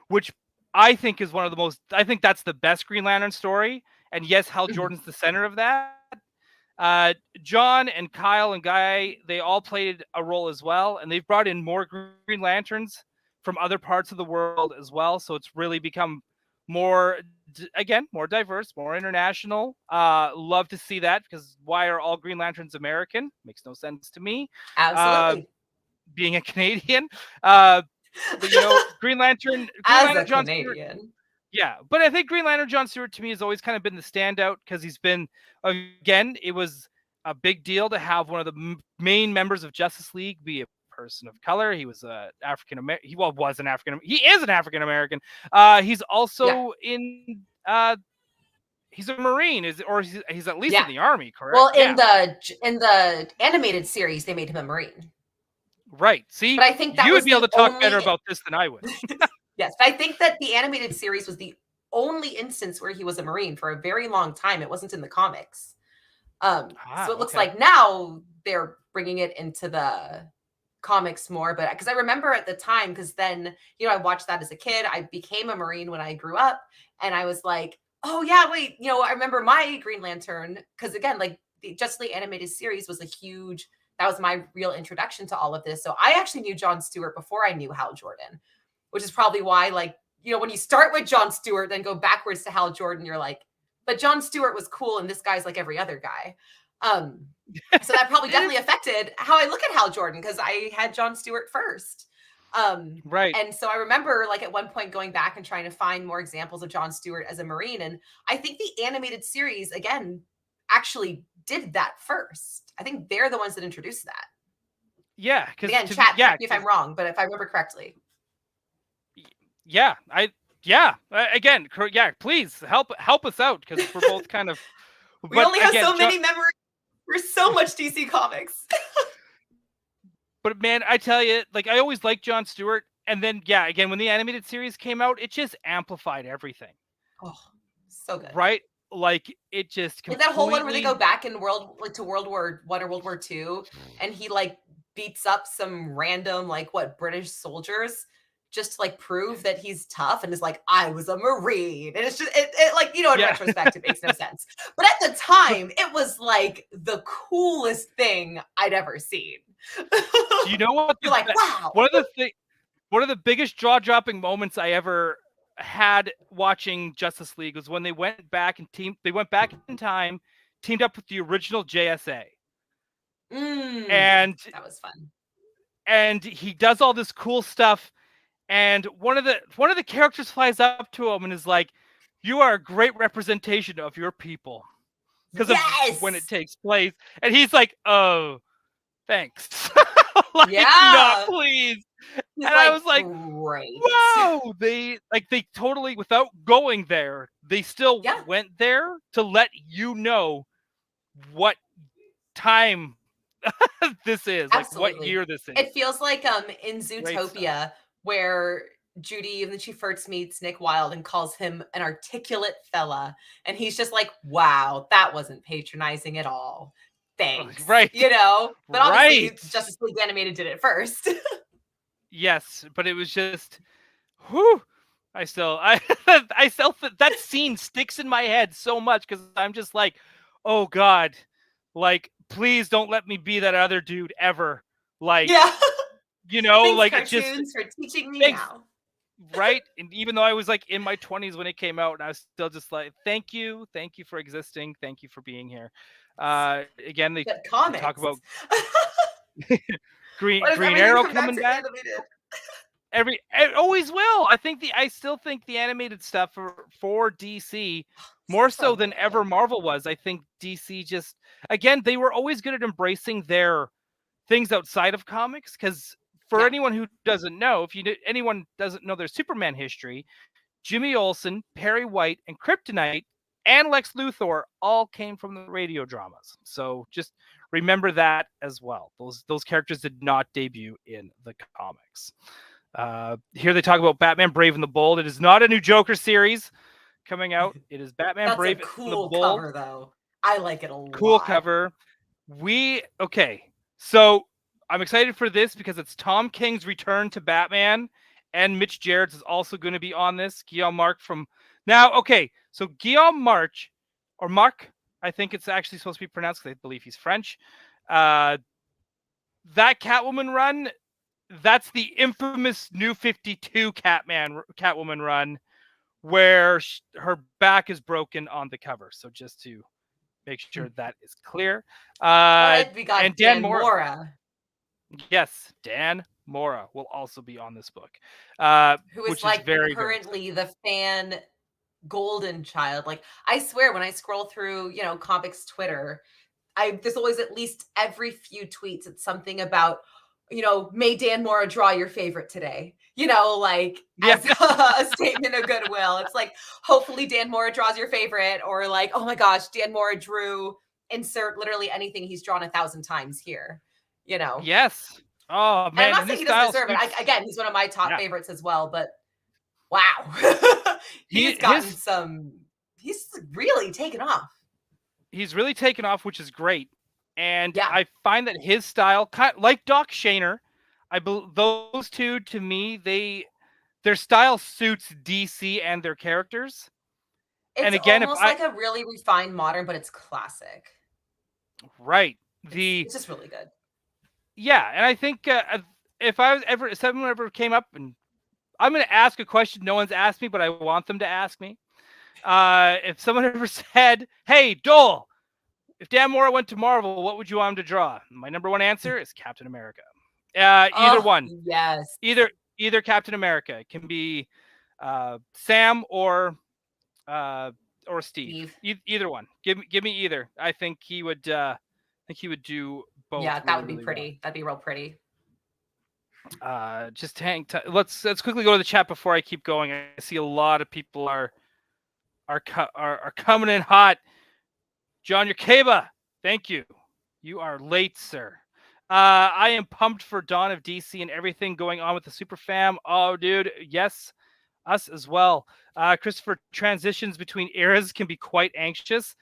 which I think is one of the most, I think that's the best Green Lantern story. And yes, Hal Mhm. Jordan's the center of that. John and Kyle and Guy, they all played a role as well, and they've brought in more Green Lanterns from other parts of the world as well. So it's really become more, again, more diverse, more international. Love to see that, because why are all Green Lanterns American? Makes no sense to me. Uh, Absolutely. being a Canadian, uh, but Green As Lantern a John Stewart, Canadian. yeah, but I think Green Lantern John Stewart to me has always kind of been the standout, because he's been, again, it was a big deal to have one of the main members of Justice League be a person of color. He was a African American. He is an African American. He's Yeah. also in. He's a Marine, he's at least in Yeah. the Army, correct? Well, Yeah, in the animated series, they made him a Marine. right. But See, I think that you would was be able the to talk better only about this than I would. yes, but I think that the animated series was the only instance where he was a Marine for a very long time. It wasn't in the comics. So it looks Okay. like now they're bringing it into the comics more, but because I remember at the time, because then, I watched that as a kid. I became a Marine when I grew up, and I was like, oh, yeah, wait, I remember my Green Lantern, because again, like the Justice League animated series was a huge, that was my real introduction to all of this. So I actually knew John Stewart before I knew Hal Jordan, which is probably why, like, when you start with John Stewart, then go backwards to Hal Jordan, you're like, but John Stewart was cool, and this guy's like every other guy. Um, so that probably definitely affected how I look at Hal Jordan, because I had John Stewart first. Right. And so I remember, like, at one point going back and trying to find more examples of John Stewart as a Marine. And I think the animated series, again, actually did that first. I think they're the ones that introduced that. Yeah, because Again, to me, chat, yeah, correct me if I'm wrong, but if I remember correctly. yeah, again, yeah, please help us out, because we're both kind of, We but only have again, so many memories. There's so much DC Comics. but man, I tell you, like, I always liked John Stewart, and then yeah, again, when the animated series came out, it just amplified everything. Oh, so good. Right? Like, it just Like that whole one where they go completely, back in to World War One or World War Two, and he like beats up some random like British soldiers just to like prove that he's tough, and is like, I was a Marine. And it's just it like, in yeah. retrospect, it makes no sense. But at the But time, it was like the coolest thing I'd ever seen. do you know what You're like, wow. one of the biggest jaw-dropping moments I ever had watching Justice League was when they went back in time, teamed up with the original JSA. And That was fun. he does all this cool stuff, and one of the characters flies up to him and is like, "You are a great representation of your people," because of when it Yes. takes place. And he's like, "Oh, thanks." Like, not Yeah. please. He's And I like, was like, great. "Whoa!" They totally, without going there, they still Yeah. went there to let you know what time this is, like what Absolutely. year this is. It feels like in Great stuff. Zootopia, where Judy, when she first meets Nick Wilde and calls him an articulate fella, and he's just like, wow, that wasn't patronizing at all. Thanks. Right. But obviously Right. Justice League Animated did it first. Yes, but it was just, whew. I I still that scene sticks in my head so much, because I'm just like, oh God, like, please don't let me be that other dude ever. Like, Yeah. Thanks, like, it just, cartoons, for teaching me thanks. now. Right. And even though I was like in my 20s when it came out, and I was still just like, thank you for existing, thank you for being here. Again, But they talk comics. about What does Green everything Arrow come back coming to back. animated? It always will. I still think the animated stuff for DC, more so So than ever good. Marvel was. I think DC just, again, they were always good at embracing their things outside of comics, because for Yeah. anyone who doesn't know, anyone doesn't know their Superman history, Jimmy Olsen, Perry White, and Kryptonite, and Lex Luthor all came from the radio dramas. So just remember that as well. Those characters did not debut in the comics. Here they talk about Batman Brave and the Bold. It is not a new Joker series coming out. It is Batman That's a Brave and the cool Bold. cover, though. I like it a Cool lot. cover. Okay. So I'm excited for this because it's Tom King's return to Batman, and Mitch Gerrits is also going to be on this. Guillaume Marc from now. Okay, so Guillaume March or Marc, I think it's actually supposed to be pronounced because I believe he's French. That Catwoman run, that's the infamous New 52 Catwoman run where her back is broken on the cover. So just to make sure that is clear. But we got And Dan Mora. Yes, Dan Mora will also be on this book, who is which like is very, currently the fan golden child. Like, I swear, when I scroll through, comics Twitter, there's always at least every few tweets, it's something about, may Dan Mora draw your favorite today. As a statement of goodwill. It's like, hopefully Dan Mora draws your favorite, or like, oh my gosh, Dan Mora drew insert literally anything he's drawn 1,000 times here. Yes. Oh man, and I'm not saying he doesn't deserve it. Again, he's one of my top favorites as well. But wow, he's really taken off. He's really taken off, which is great. And I find that his style, kind of like Doc Shaner, those two to me, their style suits DC and their characters. It's and again, almost like a really refined modern, but it's classic. Right. It's just really good. Yeah, and I think if someone ever came up, and I'm going to ask a question no one's asked me, but I want them to ask me. If someone ever said, "Hey, Dole, if Dan Mora went to Marvel, what would you want him to draw?" My number one answer is Captain America. Either one. Yes. Either Captain America. It can be Sam or Steve. Either one. Give me either. I think he would do both. Yeah, that would be pretty. Well. That'd be real pretty. Just hang tight. Let's quickly go to the chat before I keep going. I see a lot of people are coming in hot. John Yakeba, thank you. You are late, sir. I am pumped for Dawn of DC and everything going on with the Super Fam. Oh, dude, yes, us as well. Christopher, transitions between eras can be quite anxious.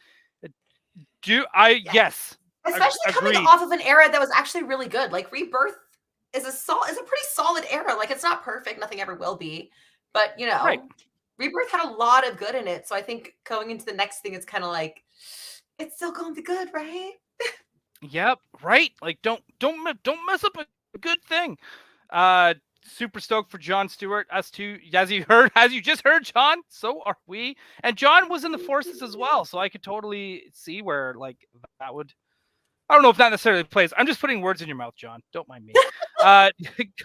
Yes. Especially coming off of an era that was actually really good. Like, Rebirth is a pretty solid era. Like, it's not perfect, nothing ever will be, but right. Rebirth had a lot of good in it. So I think going into the next thing, it's kind of like, it's still going to be good, right? Yep, right. Like, don't mess up a good thing. Super stoked for Jon Stewart. Us too. As you just heard, John. So are we. And John was in the Forces as well, so I could totally see where like that would. I don't know if that necessarily plays. I'm just putting words in your mouth, John. Don't mind me.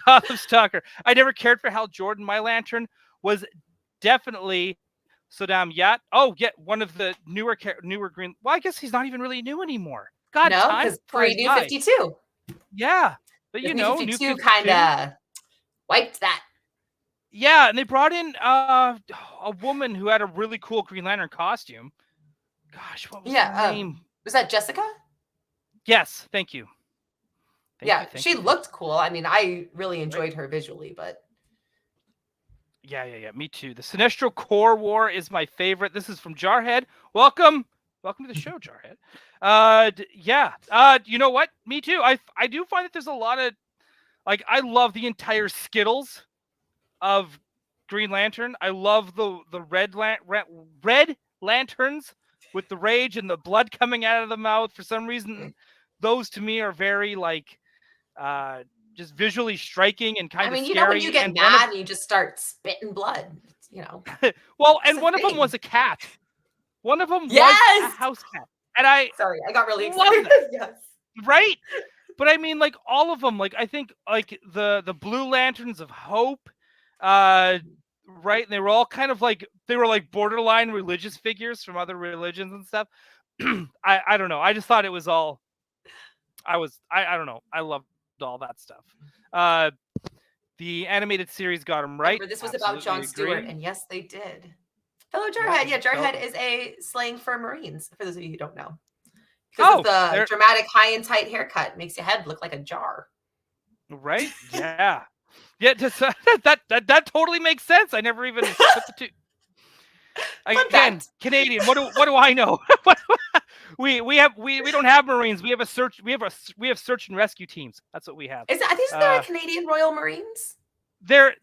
Gotham Stalker. I never cared for Hal Jordan. My Lantern was definitely Saddam Yat. Oh, yeah, one of the newer Green. Well, I guess he's not even really new anymore. God, no, because pre-New 52. Yeah, but New 52 kind of wiped that. Yeah, and they brought in a woman who had a really cool Green Lantern costume. Gosh, what was her name? Was that Jessica? Yes, thank you. She looked cool. I mean, I really enjoyed her visually, but yeah, me too. The Sinestro Core War is my favorite. This is from Jarhead. Welcome to the show, Jarhead. You know what? Me too. I do find that there's a lot of I love the entire Skittles of Green Lantern. I love the red lanterns with the rage and the blood coming out of the mouth. For some reason, those to me are very just visually striking and kind of scary. When you get mad and you just start spitting blood, Well, and one of them was a cat. One of them was a house cat. And I got really excited. Yes. Right? But I mean, all of them, I think, the Blue Lanterns of Hope, right? And they were all kind of they were borderline religious figures from other religions and stuff. I don't know. I just thought it was all, I don't know. I loved all that stuff. The animated series got them right. This was about Jon Stewart, and yes, they did. Fellow Jarhead. Yeah, Jarhead is a slang for Marines, for those of you who don't know. Because of the dramatic high and tight haircut makes your head look like a jar. Right? Yeah. Yeah, that totally makes sense. I never even put the two. Again, Canadian. What do I know? we don't have Marines. We have search and rescue teams. That's what we have. Isn't there a Canadian Royal Marines? There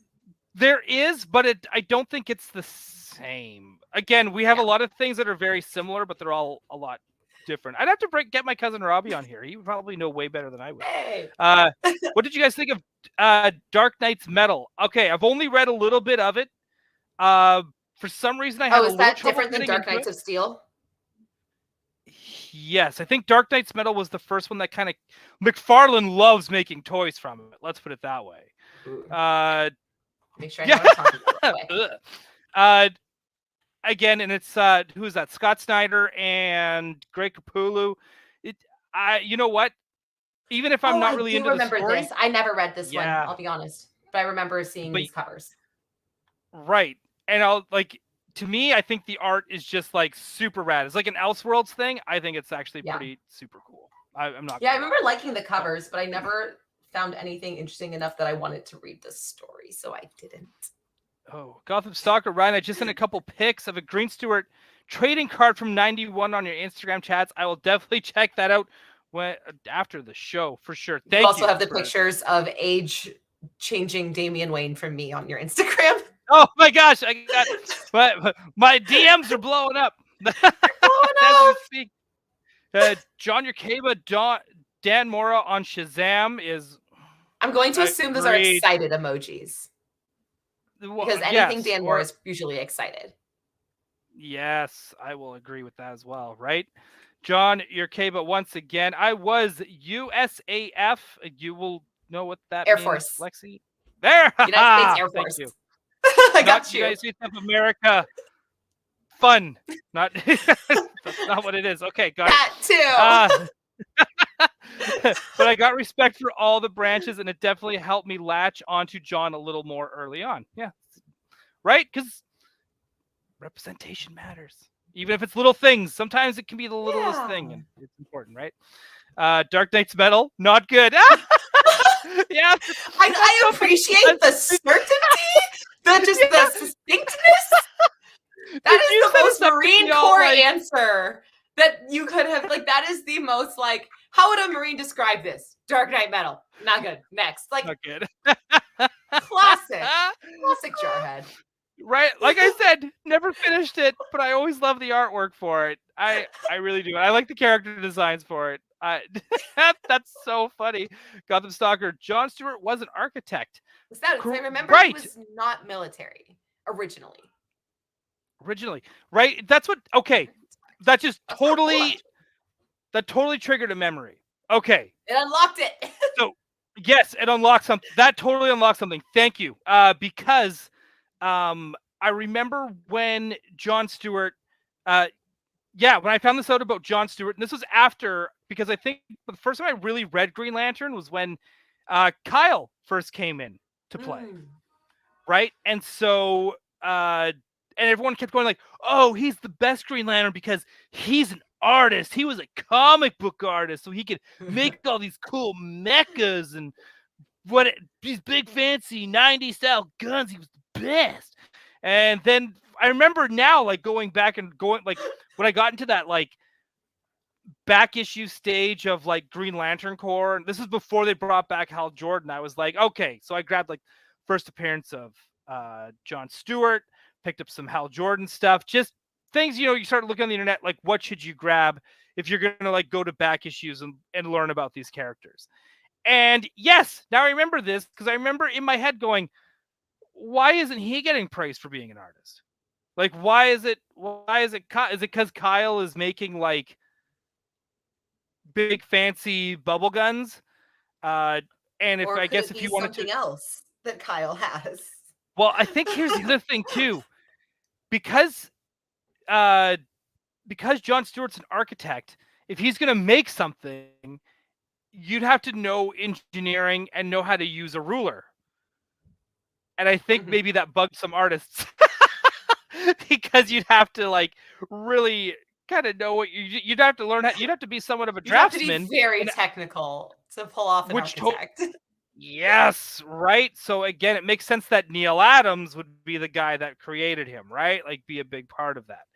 is, but I don't think it's the same. Again, we have a lot of things that are very similar, but they're all a lot different. I'd have to get my cousin Robbie on here. He would probably know way better than I would. Hey. What did you guys think of Dark Knight's Metal? Okay, I've only read a little bit of it. For some reason, I had a little trouble. Is that different than Dark Knights of Steel? Yes, I think Dark Knight's Metal was the first one that kind of McFarlane loves making toys from it. Let's put it that way. Make sure I know what I'm talking about. Again, and it's who is that? Scott Snyder and Greg Capullo. You know what? Even if I'm not really into the story, this. I never read this one. I'll be honest, but I remember seeing these covers. Right, and to me, I think the art is just like super rad. It's like an Elseworlds thing. I think it's actually pretty super cool. I'm not. Yeah, I remember liking the covers, but I never found anything interesting enough that I wanted to read the story, so I didn't. Oh, Gotham Stalker Ryan, I just sent a couple pics of a Green Stewart trading card from 91 on your Instagram chats. I will definitely check that out after the show for sure. Thank you. You also have the pictures of age-changing Damian Wayne from me on your Instagram. Oh my gosh, but my DMs are blowing up. John Yerkeba, Dan Mora on Shazam is. I'm going to assume those are excited emojis. Because anything Dan Mora is usually excited. Yes, I will agree with that as well, right? John Yerkeba, once again, I was USAF. You will know what that Air means, Force. Lexi. There! United States Air Force. Thank you. I got you. United States of America. Fun. Not that's not what it is. Okay, got that too. But I got respect for all the branches, and it definitely helped me latch onto John a little more early on. Yeah. Right? Because representation matters. Even if it's little things. Sometimes it can be the littlest thing, and it's important, right? Dark Knight's Metal, not good. Yeah. I appreciate the certainty, the succinctness. That is the most Marine Corps answer that you could have. That is the most how would a Marine describe this? Dark Knight Metal, not good. Next, not good. Classic Jarhead. Right, like I said, never finished it, but I always love the artwork for it. I really do. I like the character designs for it. That's so funny. Gotham Stalker. John Stewart was an architect. I remember he was not military originally. Right? That's what. Okay, that just totally triggered a memory. Okay, it unlocked it. So yes, it unlocked something. That totally unlocked something. Thank you. Because I remember when John Stewart. When I found this out about John Stewart, and this was after, because I think the first time I really read Green Lantern was when Kyle first came in to play, right? And so, and everyone kept going oh, he's the best Green Lantern because he's an artist. He was a comic book artist, so he could make all these cool mechas and these big fancy 90s style guns. He was the best. And then I remember now, going back and going, when I got into that, back issue stage of, Green Lantern Corps, and this is before they brought back Hal Jordan, I was okay. So I grabbed, first appearance of John Stewart, picked up some Hal Jordan stuff, just things, you start looking on the internet, what should you grab if you're going to, go to back issues and learn about these characters. And yes, now I remember this, because I remember in my head going, why isn't he getting praised for being an artist? Why is it is it because Kyle is making big fancy bubble guns? And if or I guess if you wanted something else that Kyle has. Well, I think here's the other thing too. Because John Stewart's an architect, if he's going to make something, you'd have to know engineering and know how to use a ruler. And I think maybe that bugged some artists because you'd have to really kind of know what you'd have to learn. You'd have to be somewhat of a draftsman. You have to be very technical to pull off an architect. Yes, right. So again, it makes sense that Neil Adams would be the guy that created him, right? Be a big part of that.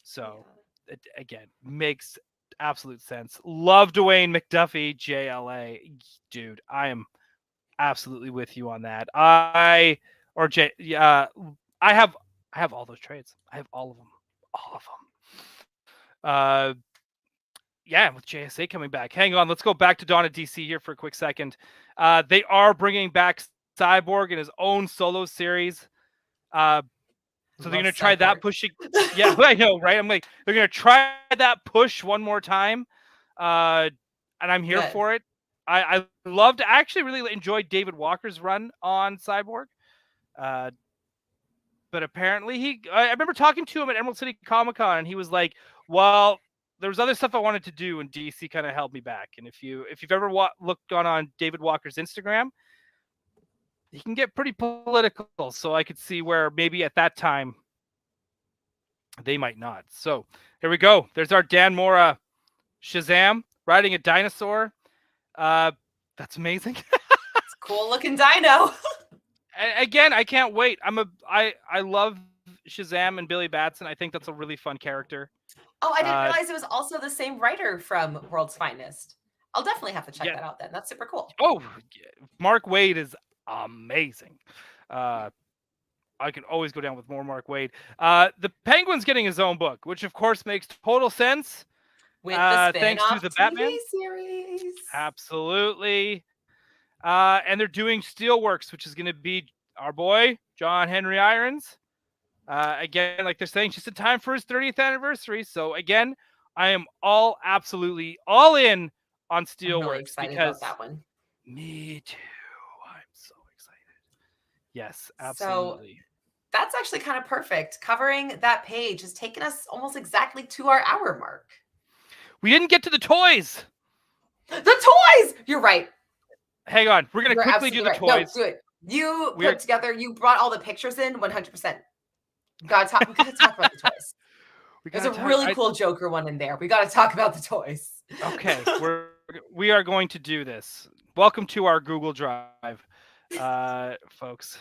So it, again, makes absolute sense. Love Dwayne McDuffie, JLA. Dude, I am absolutely with you on that. I have all those trades. I have all of them. All of them. Yeah, with JSA coming back. Hang on, let's go back to Dawn of DC here for a quick second. They are bringing back Cyborg in his own solo series. So they're going to try that pushing. Yeah, I know, right? I'm like, they're going to try that push one more time. And I'm here for it. I loved, I actually really enjoyed David Walker's run on Cyborg. But apparently I remember talking to him at Emerald City Comic-Con, and he was like, well, there was other stuff I wanted to do, and DC kind of held me back. And if you've ever looked on David Walker's Instagram, he can get pretty political. So I could see where maybe at that time they might not. So here we go. There's our Dan Mora Shazam riding a dinosaur. That's amazing. It's a cool looking dino. Again, I can't wait. I love Shazam and Billy Batson. I think that's a really fun character. Oh, I didn't realize it was also the same writer from World's Finest. I'll definitely have to check that out then. That's super cool. Oh, Mark Waid is amazing. I can always go down with more Mark Waid. The Penguin's getting his own book, which of course makes total sense. With the thanks to the TV Batman series. Absolutely. And they're doing Steelworks, which is going to be our boy, John Henry Irons. Again, like they're saying, just in time for his 30th anniversary. So again, I am absolutely all in on Steelworks. I'm really excited about that one. Me too. I'm so excited. Yes, absolutely. So that's actually kind of perfect. Covering that page has taken us almost exactly to our hour mark. We didn't get to the toys. The toys! You're right. Hang on. We're going to quickly do the toys. No, do it. You brought all the pictures in 100%. We gotta talk about the toys. There's a really cool Joker one in there. We got to talk about the toys. Okay, we are going to do this. Welcome to our Google Drive, folks.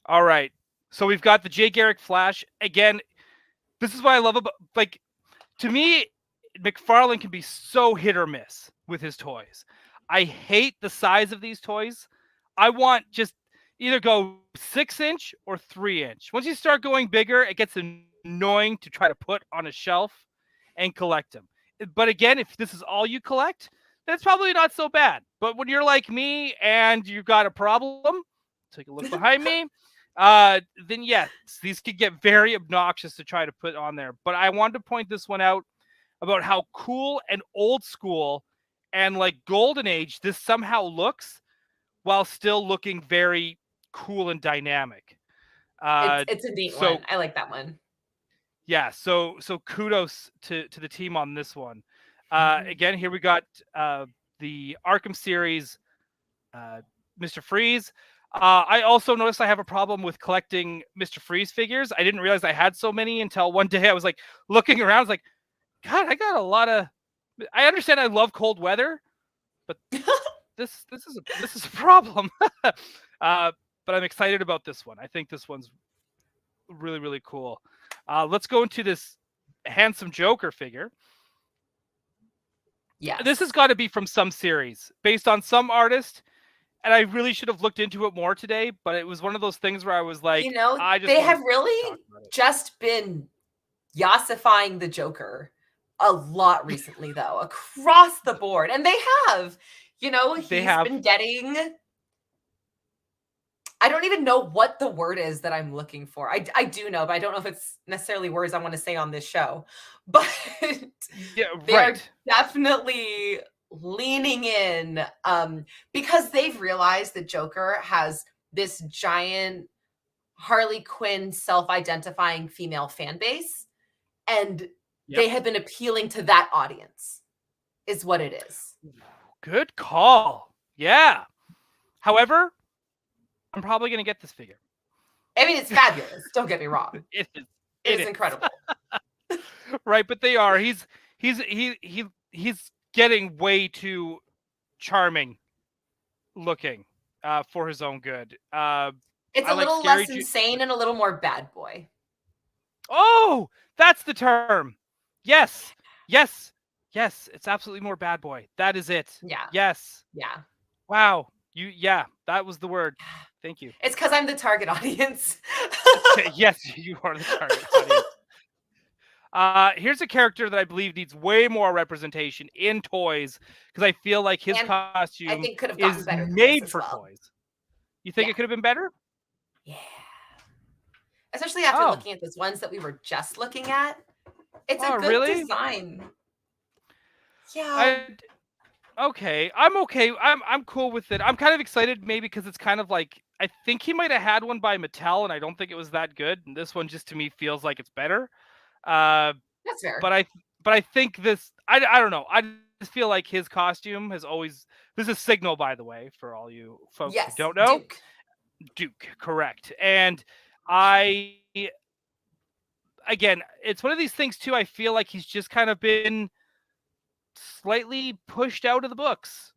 All right, so we've got the Jay Garrick Flash. Again, this is what I love about, like, to me, McFarlane can be so hit or miss with his toys. I hate the size of these toys. I want just either go 6-inch or 3-inch. Once you start going bigger, it gets annoying to try to put on a shelf and collect them. But again, if this is all you collect, that's probably not so bad. But when you're like me and you've got a problem, take a look behind me, then yes, these could get very obnoxious to try to put on there. But I wanted to point this one out about how cool and old school and like golden age this somehow looks while still looking very cool and dynamic. It's a neat one. I like that one. Yeah, so kudos to the team on this one. Again, here we got the Arkham series, Mr. Freeze. I also noticed I have a problem with collecting Mr. Freeze figures. I didn't realize I had so many until one day I was like looking around. I was like, God, I got a lot of. I understand I love cold weather, but this is a problem. But I'm excited about this one. I think this one's really, really cool. Let's go into this handsome Joker figure. Yeah, this has got to be from some series based on some artist. And I really should have looked into it more today, but it was one of those things where I was like, they have really just been yassifying the Joker a lot recently, though, across the board. And they have, he's been getting, I don't even know what the word is that I'm looking for. I do know, but I don't know if it's necessarily words I want to say on this show. But they're definitely leaning in because they've realized that Joker has this giant Harley Quinn self-identifying female fan base, and they have been appealing to that audience is what it is. Good call. Yeah. However, I'm probably going to get this figure. I mean, it's fabulous. Don't get me wrong. It is incredible. Right, but they are. He's getting way too charming looking for his own good. It's a little less insane and a little more bad boy. Oh, that's the term. Yes. Yes. Yes, it's absolutely more bad boy. That is it. Yeah. Yes. Yeah. Wow. Yeah, that was the word. Thank you. It's because I'm the target audience. Yes, you are the target audience. Here's a character that I believe needs way more representation in toys because I feel like his And I costume think could have gotten is better than this made as for well. toys. You think Yeah. it could have been better? Yeah. Especially after Oh, looking at those ones that we were just looking at. It's a oh, good really? design. Yeah. I okay. I'm okay. I'm cool with it. I'm kind of excited maybe because it's kind of like I think he might have had one by Mattel and I don't think it was that good. And this one just to me feels like it's better. Uh, That's but fair. I think this I don't know. I just feel like his costume has always this is Signal by the way for all you folks who Yes. don't know. Duke. Duke, correct. And I again, it's one of these things too. I feel like he's just kind of been slightly pushed out of the books.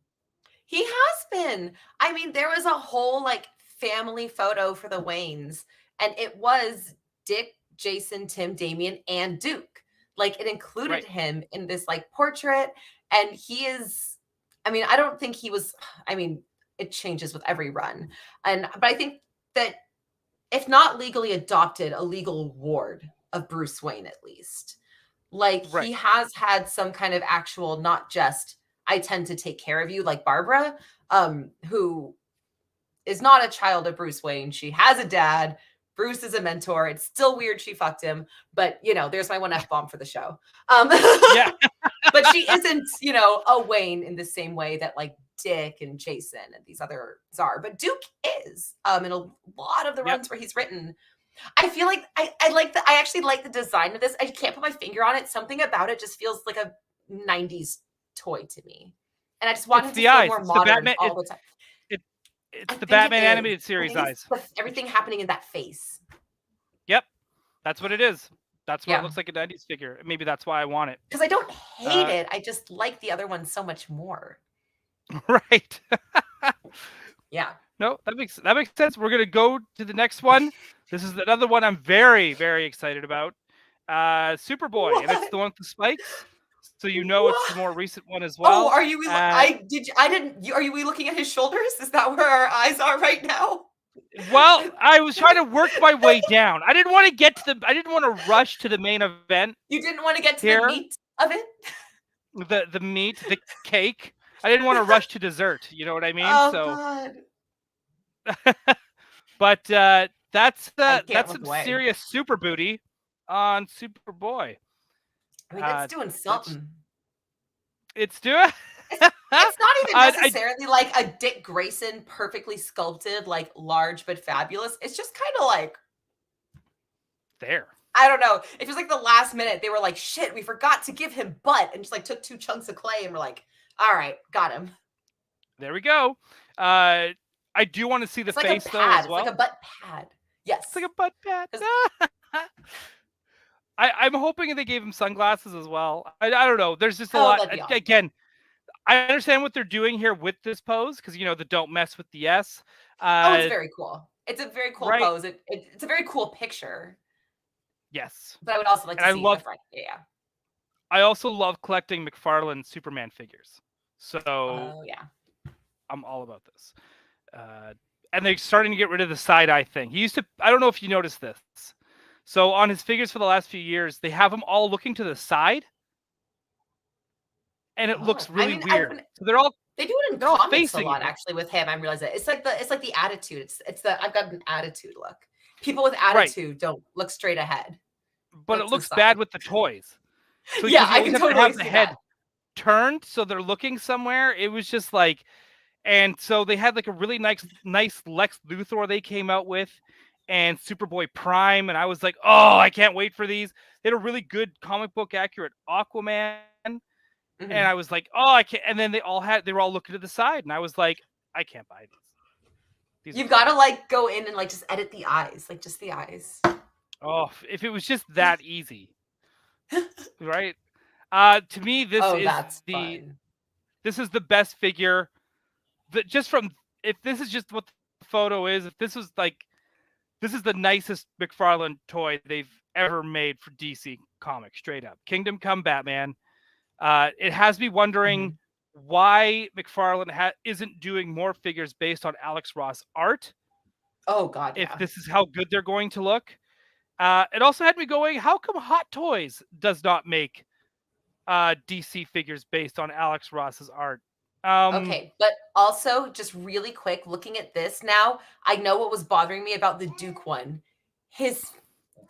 He has been. I mean, there was a whole like family photo for the Waynes, and it was Dick, Jason, Tim, Damien, and Duke. Like it included Right. him in this like portrait, and he is. I mean, I don't think he was. I mean, it changes with every run, but I think that if not legally adopted, a legal ward of Bruce Wayne at least. Like he Right. has had some kind of actual, not just I tend to take care of you, like Barbara, who is not a child of Bruce Wayne. She has a dad. Bruce is a mentor. It's still weird she fucked him, but there's my one F bomb for the show. Yeah. But she isn't, a Wayne in the same way that like Dick and Jason and these others are. But Duke is, in a lot of the Yep. runs where he's written. I feel like I actually like the design of this. I can't put my finger on it. Something about it just feels like a 90s toy to me. And I just want It's him to the feel eyes. more It's the modern Batman. all the time. It's I the think it Batman is. animated I series think it's eyes. everything happening in that face. Yep. That's what it is. That's what it Yeah. looks like a 90s figure. Maybe that's why I want it. Because I don't hate Uh, it. I just like the other one so much more. right. Yeah. No, that makes sense. We're gonna go to the next one. This is another one I'm very, very excited about. Superboy, and it's What? the one with the spikes. So you know it's the What? more recent one as Oh, well. are you? I didn't. Are we looking at his shoulders? Is that where our eyes are right now? Well, I was trying to work my way down. I didn't want to get to the. I didn't want to rush to the main event You didn't want to get to the here. meat of it? The meat, the cake. I didn't want to rush to dessert. You know what I mean? Oh So, God. but that's I can't that's look some away. serious super booty on Superboy. I mean, that's Uh, doing that's something. it's doing. It's not even I necessarily like a Dick Grayson perfectly sculpted, like large but fabulous. It's just kind of like, there. I don't know. It was like the last minute they were like, shit, we forgot to give him butt, and just like took 2 chunks of clay and we're like, all right, got him. There we go. I do want to see the It's like face a though pad. as It's like well. a butt pad. Yes. It's like a butt pad. 'Cause- I'm hoping they gave him sunglasses as well. I don't know. There's just a Oh, lot. that'd be awesome. Again, I understand what they're doing here with this pose because the don't mess with the S. Oh, it's very cool. It's a very cool Right. pose. It's a very cool picture. Yes. But I would also like And to see the front. Yeah. I also love collecting McFarlane Superman figures. So Oh yeah. I'm all about this. And they're starting to get rid of the side eye thing. He used to. I don't know if you noticed this. So on his figures for the last few years, they have them all looking to the side, and it looks really weird. So they're all They do it in they're all comics a facing lot you. actually with him. I'm realizing it's like the attitude. It's the I've got an attitude look. People with attitude don't look straight ahead. But Look it to the looks side. bad with the toys. So Yeah, because you I always can have to totally have the see head that. turned so they're looking somewhere. It was just like, and so they had like a really nice Lex Luthor they came out with, and Superboy Prime, and I was like, oh, I can't wait for these. They had a really good comic book accurate Aquaman, and I was like, oh, I can't. And then they were all looking to the side, and I was like, I can't buy these. You've got to like go in and like just edit the eyes, like just the eyes. Oh, if it was just that easy, right? To me, this is the best figure. That just from if this is just what the photo is, if this was like, this is the nicest McFarlane toy they've ever made for DC Comics, straight up. Kingdom Come Batman. It has me wondering Mhm. why McFarlane isn't doing more figures based on Alex Ross art. Oh God, If yeah. this is how good they're going to look, it also had me going, how come Hot Toys does not make DC figures based on Alex Ross's art? Okay, but also just really quick, looking at this now, I know what was bothering me about the Duke one. His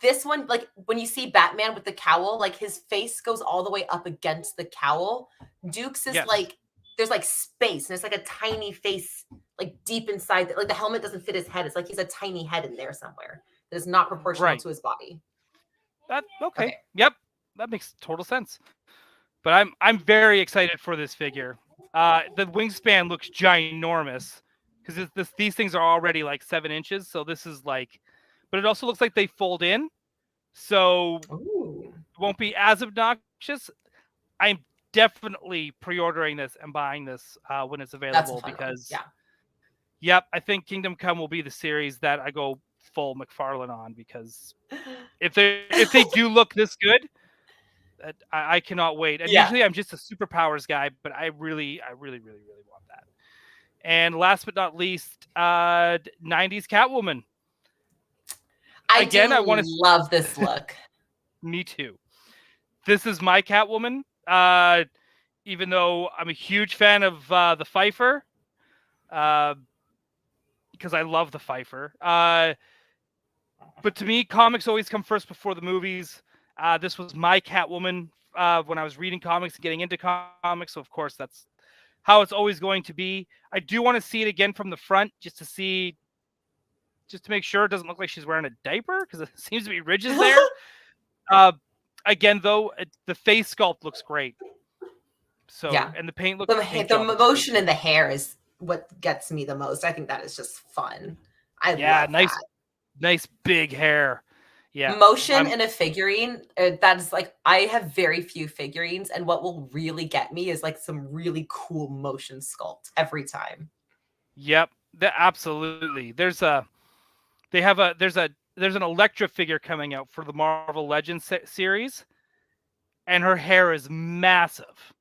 this one, like when you see Batman with the cowl, like his face goes all the way up against the cowl. Duke's is Yes. like there's like space and it's like a tiny face like deep inside like the helmet doesn't fit his head. It's like he's a tiny head in there somewhere that is not proportional Right. to his body. That okay. Okay. Yep. That makes total sense. But I'm very excited for this figure. The wingspan looks ginormous because these things are already like 7 inches. So this is like, but it also looks like they fold in, so Ooh, it won't be as obnoxious. I'm definitely pre-ordering this and buying this when it's that's a available fun one. because, Yeah. yep, I think Kingdom Come will be the series that I go full McFarlane on because if they do look this good, I cannot wait. And Yeah. usually I'm just a superpowers guy, but I really want that. And last but not least, 90s Catwoman. I Again, do I want to. love this look. Me too. This is my Catwoman. Even though I'm a huge fan of the Pfeiffer, uh, because I love the Pfeiffer. But to me, comics always come first before the movies. This was my Catwoman when I was reading comics and getting into comics. So of course, that's how it's always going to be. I do want to see it again from the front just to make sure it doesn't look like she's wearing a diaper because it seems to be ridges there. Uh, Again, though, the face sculpt looks great. So, Yeah. and the paint The job looks great motion too. in the hair is what gets me the most. I think that is just fun. I Yeah, love nice, that. nice big hair. Yeah, Motion I'm. in a figurine, that is like I have very few figurines, and what will really get me is like some really cool motion sculpt every time. Yep, absolutely. They have there's an Elektra figure coming out for the Marvel Legends series, and her hair is massive.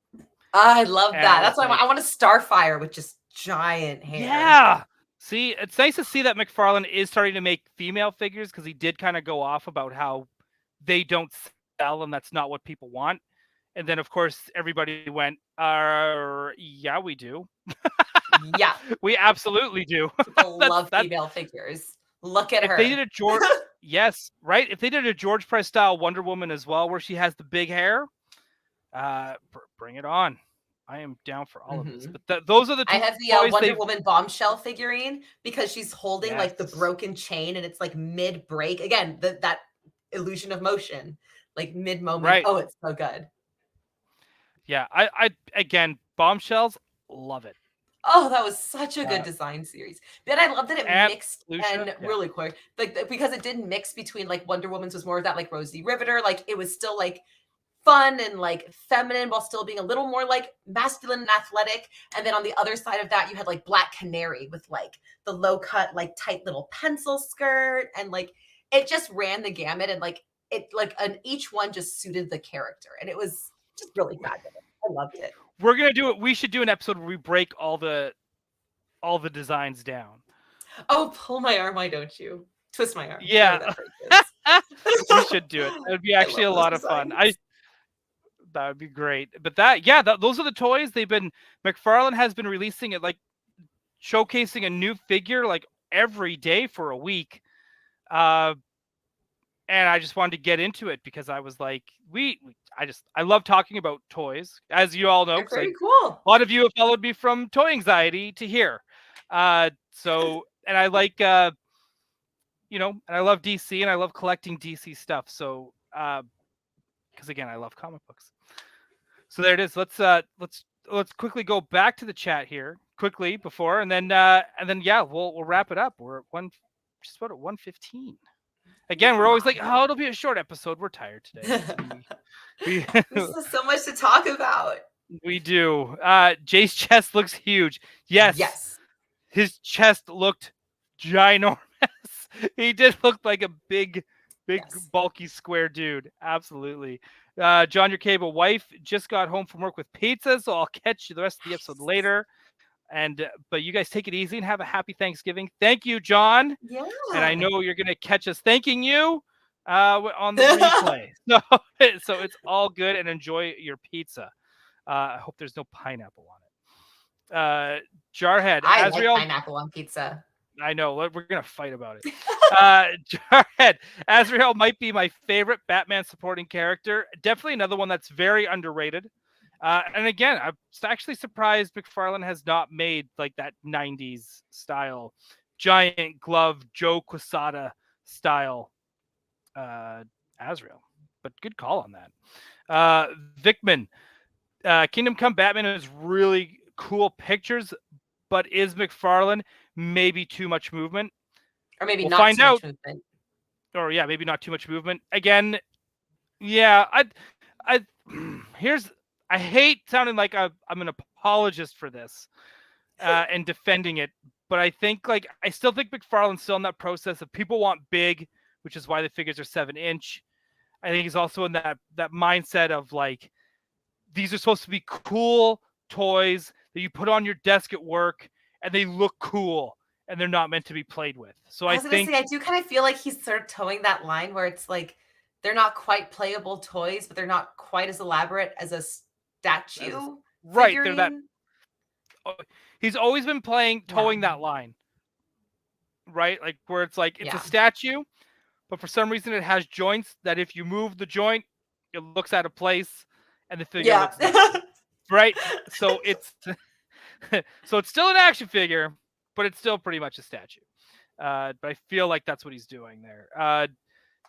I love And I that. was That's why like, I want a Starfire with just giant hair. yeah. See, it's nice to see that McFarlane is starting to make female figures because he did kind of go off about how they don't sell and that's not what people want. And then, of course, everybody went, yeah, we do. Yeah, We absolutely do. people That's love that. female figures. Look at If they did her. a George, yes, right. If they did a George Press style Wonder Woman as well, where she has the big hair, bring it on. I am down for all of this. Mhm. But those are the I have the toys Wonder they've. Woman bombshell figurine because she's holding like the Yes. broken chain and it's like mid break. Again, that illusion of motion, like mid moment. Right. Oh, it's so good. Yeah. I again, bombshells, love it. Oh, that was such a good Uh, design series. But I love that it and mixed Lucia, and yeah. really quick, like because it didn't mix between like Wonder Woman's was more of that like Rosie Riveter, like it was still like fun and like feminine while still being a little more like masculine and athletic. And then on the other side of that, you had like Black Canary with like the low cut, like tight little pencil skirt. And like it just ran the gamut and like it like and each one just suited the character. And it was just really fabulous. I loved it. We're gonna do it. We should do an episode where we break all the designs down. Oh, pull my arm, why don't you? Twist my arm, whatever Yeah. that phrase We is. should do it. It would be I actually love a those lot of fun. designs. That would be great. But those are the toys they've been. McFarlane has been releasing it, like showcasing a new figure like every day for a week. Uh, and I just wanted to get into it because I was like, I love talking about toys, as you all know, They're because pretty cool. a lot of you have followed me from Toy Anxiety to here. So, and I like, and I love DC and I love collecting DC stuff. So, because again, I love comic books. So there it is. Let's quickly go back to the chat here quickly before, and then yeah, we'll wrap it up. We're at just about at 1:15. Again, we're always like, oh, it'll be a short episode. We're tired today. We This is so much to talk about. we do. Jay's chest looks huge. Yes, Yes. his chest looked ginormous. He did look like a big Big, Yes. bulky, square dude. Absolutely. John, your cable wife just got home from work with pizza, so I'll catch you the rest of the episode Nice. later. And but you guys take it easy and have a happy Thanksgiving. Thank you, John. And I Yeah. know you're gonna catch us thanking you on the replay. So it's all good, and enjoy your pizza. I hope there's no pineapple on it. Jarhead, I like Azrael. pineapple on pizza. I know. We're gonna fight about it. Jarhead, Azrael might be my favorite Batman supporting character. Definitely another one that's very underrated. And again, I'm actually surprised McFarlane has not made like that '90s style, giant glove Joe Quesada style Azrael. But good call on that. Vickman, Kingdom Come Batman is really cool pictures, but is McFarlane maybe too much movement? Or maybe We'll not find too much out. movement. Or yeah, maybe not too much movement. Again, yeah, I here's I hate sounding like I'm an apologist for this and defending it, but I think like I still think McFarlane's still in that process of people want big, which is why the figures are 7-inch. I think he's also in that mindset of like these are supposed to be cool toys that you put on your desk at work and they look cool and they're not meant to be played with. So I I was gonna say, think I do kind of feel like he's sort of towing that line where it's like they're not quite playable toys, but they're not quite as elaborate as a statue right, they're that figurine. he's always been Yeah. towing that line. Right? Like where it's like it's a Yeah. statue, but for some reason it has joints that if you move the joint, it looks out of place and the figure Yeah. looks nice. Right? So it's so it's still an action figure, but it's still pretty much a statue. But I feel like that's what he's doing there.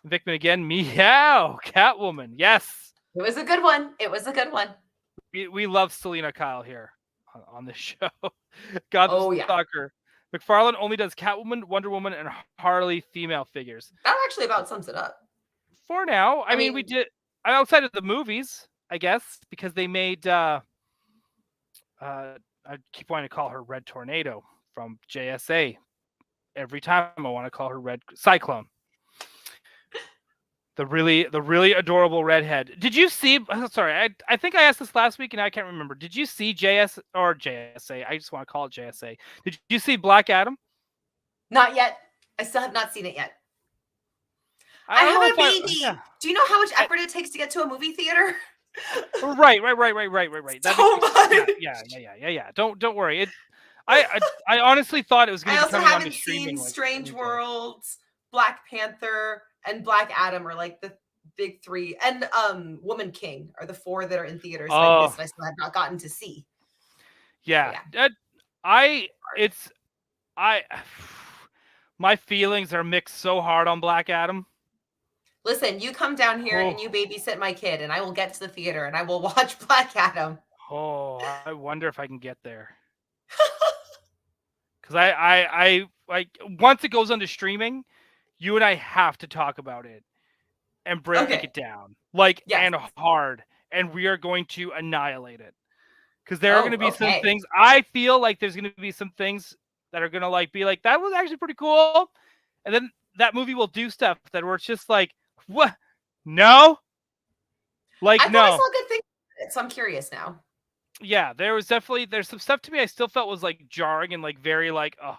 Vickman again, meow, Catwoman. Yes. It was a good one. It was a good one. We love Selena Kyle here on this show. Gotham Oh, yeah. Stalker. McFarlane only does Catwoman, Wonder Woman, and Harley female figures. That actually about sums it up. For now, I mean, we did outside of the movies, I guess, because they made. I keep wanting to call her Red Tornado from JSA. Every time I want to call her Red Cyclone. The really adorable redhead. Did you see? Sorry, I think I asked this last week and I can't remember. Did you see JSA? I just want to call it JSA. Did you see Black Adam? Not yet. I still have not seen it yet. I don't know have if a baby. yeah. Do you know how much effort it takes to get to a movie theater? Right. So much. Yeah. Don't worry. I honestly thought it was going I to be also coming on to haven't streaming. seen Strange Worlds, Black Panther, and Black Adam are like the big three, and Woman King are the four that are in theaters like this that I still have not gotten to see. Yeah. My feelings are mixed so hard on Black Adam. Listen, you come down here and you babysit my kid, and I will get to the theater and I will watch Black Adam. Oh, I wonder if I can get there. Because I like once it goes onto streaming, you and I have to talk about it and break it down and hard, and we are going to annihilate it. Because there are going to be some things. I feel like there's going to be some things that are going to be like that was actually pretty cool, and then that movie will do stuff that where it's just like what? No, I thought I saw good things, so I'm curious now. Yeah, there's some stuff to me I still felt was like jarring and like very like, oh,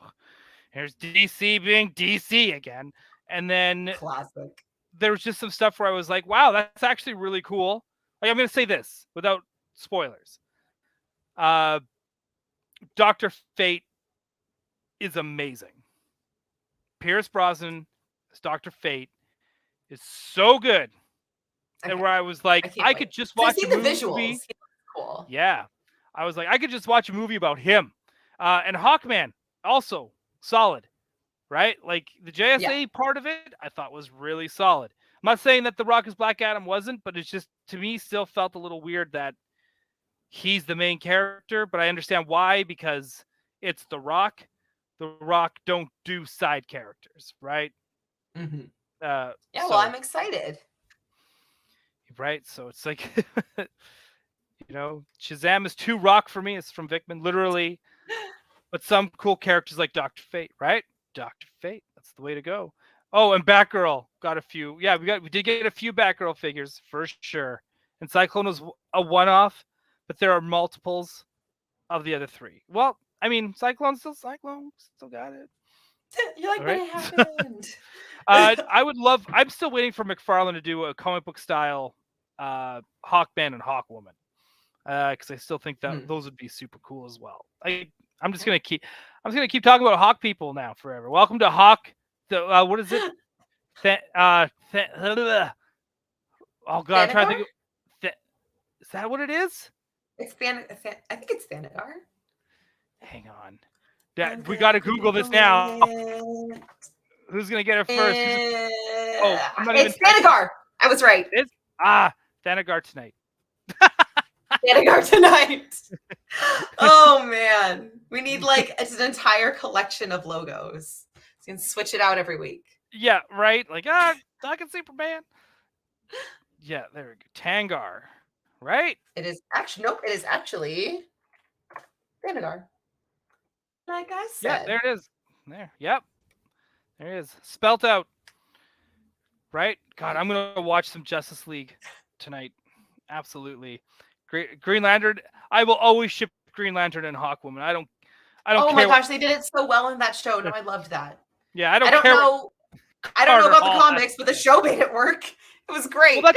here's DC being DC again. And then classic. There was just some stuff where I was like, wow, that's actually really cool. Like I'm gonna say this without spoilers. Dr. Fate is amazing. Pierce Brosnan as Dr. Fate is so good. And where I was like, I could just watch a movie. Visuals. Cool. Yeah. I was like, I could just watch a movie about him. And Hawkman, also solid, right? Like the JSA part of it, I thought was really solid. I'm not saying that The Rock's Black Adam wasn't, but it's just, to me, still felt a little weird that he's the main character, but I understand why, because it's The Rock. The Rock don't do side characters, right? Mm-hmm. Well, I'm excited. Right? So it's like... Shazam is too Rock for me. It's from Vickman, literally. But some cool characters like Dr. Fate, right? Dr. Fate, that's the way to go. Oh, and Batgirl got a few. Yeah, we did get a few Batgirl figures for sure. And Cyclone was a one-off, but there are multiples of the other three. Well, I mean, Cyclone, still got it. You're like, All but right. it happened. I would love. I'm still waiting for McFarlane to do a comic book style Hawkman and Hawkwoman, because I still think that those would be super cool as well. I'm just gonna keep talking about Hawk people now forever. Welcome to Hawk. What is it? Oh God, I'm trying to think. Is that what it is? It's I think it's Thanagar. Hang on. We got to Google this now. Who's gonna get it first? I'm not It's Thanagar. I was right. It's Thanagar tonight. Thanagar tonight. Oh man, we need like it's an entire collection of logos. So you can switch it out every week. Yeah, right. Like Talking Superman. Yeah, there we go. Tangar, right? It is actually nope. It is actually Thanagar. Like I said. Yeah, there it is. There. Yep. There it is. Spelt out. Right? God, I'm gonna watch some Justice League tonight. Absolutely. Green Lantern. I will always ship Green Lantern and Hawkwoman. I don't Oh care. my gosh, they did it so well in that show. No, I loved that. Yeah, I don't care. I don't know about the comics, but the show made it work. It was great. Well,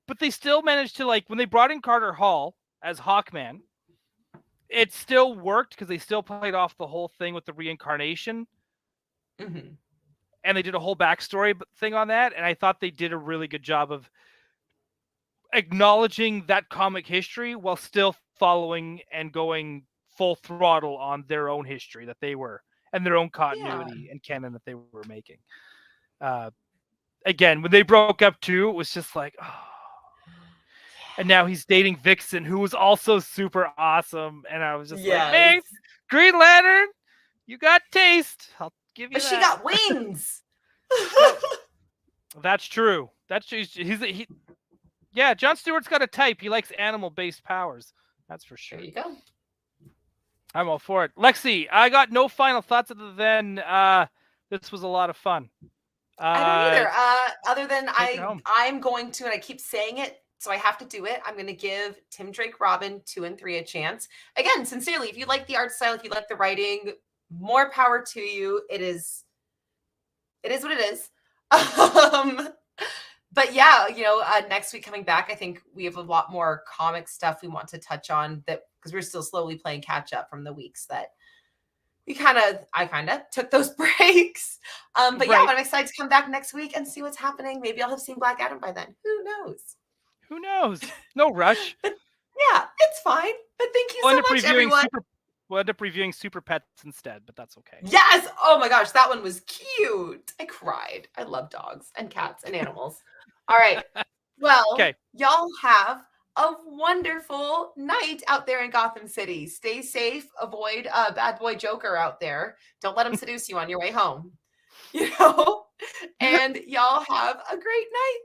but they still managed to, like, when they brought in Carter Hall as Hawkman, it still worked because they still played off the whole thing with the reincarnation. Mm-hmm. And they did a whole backstory thing on that. And I thought they did a really good job of acknowledging that comic history while still following and going full throttle on their own history that they were, and their own continuity and canon that they were making. Again, when they broke up too, it was just like, oh. And now he's dating Vixen, who was also super awesome. And I was just like, man, Green Lantern, you got taste. I'll give you that. But she got wings. That's true. That's true. Yeah, Jon Stewart's got a type. He likes animal-based powers. That's for sure. There you go. I'm all for it. Lexi, I got no final thoughts other than this was a lot of fun. I don't either. Other than I'm going to, and I keep saying it, so I have to do it. I'm going to give Tim Drake Robin 2 and 3 a chance. Again, sincerely, if you like the art style, if you like the writing, more power to you. It is what it is. But yeah, next week coming back, I think we have a lot more comic stuff we want to touch on, that because we're still slowly playing catch up from the weeks that I kind of took those breaks. But yeah, I'm excited to come back next week and see what's happening. Maybe I'll have seen Black Adam by then. Who knows? Who knows? No rush. But yeah, it's fine. But thank you so much, everyone. We'll end up reviewing Super Pets instead, but that's okay. Yes. Oh my gosh, that one was cute. I cried. I love dogs and cats and animals. All right. Well, y'all have a wonderful night out there in Gotham City. Stay safe. Avoid a bad boy Joker out there. Don't let him seduce you on your way home. And y'all have a great night.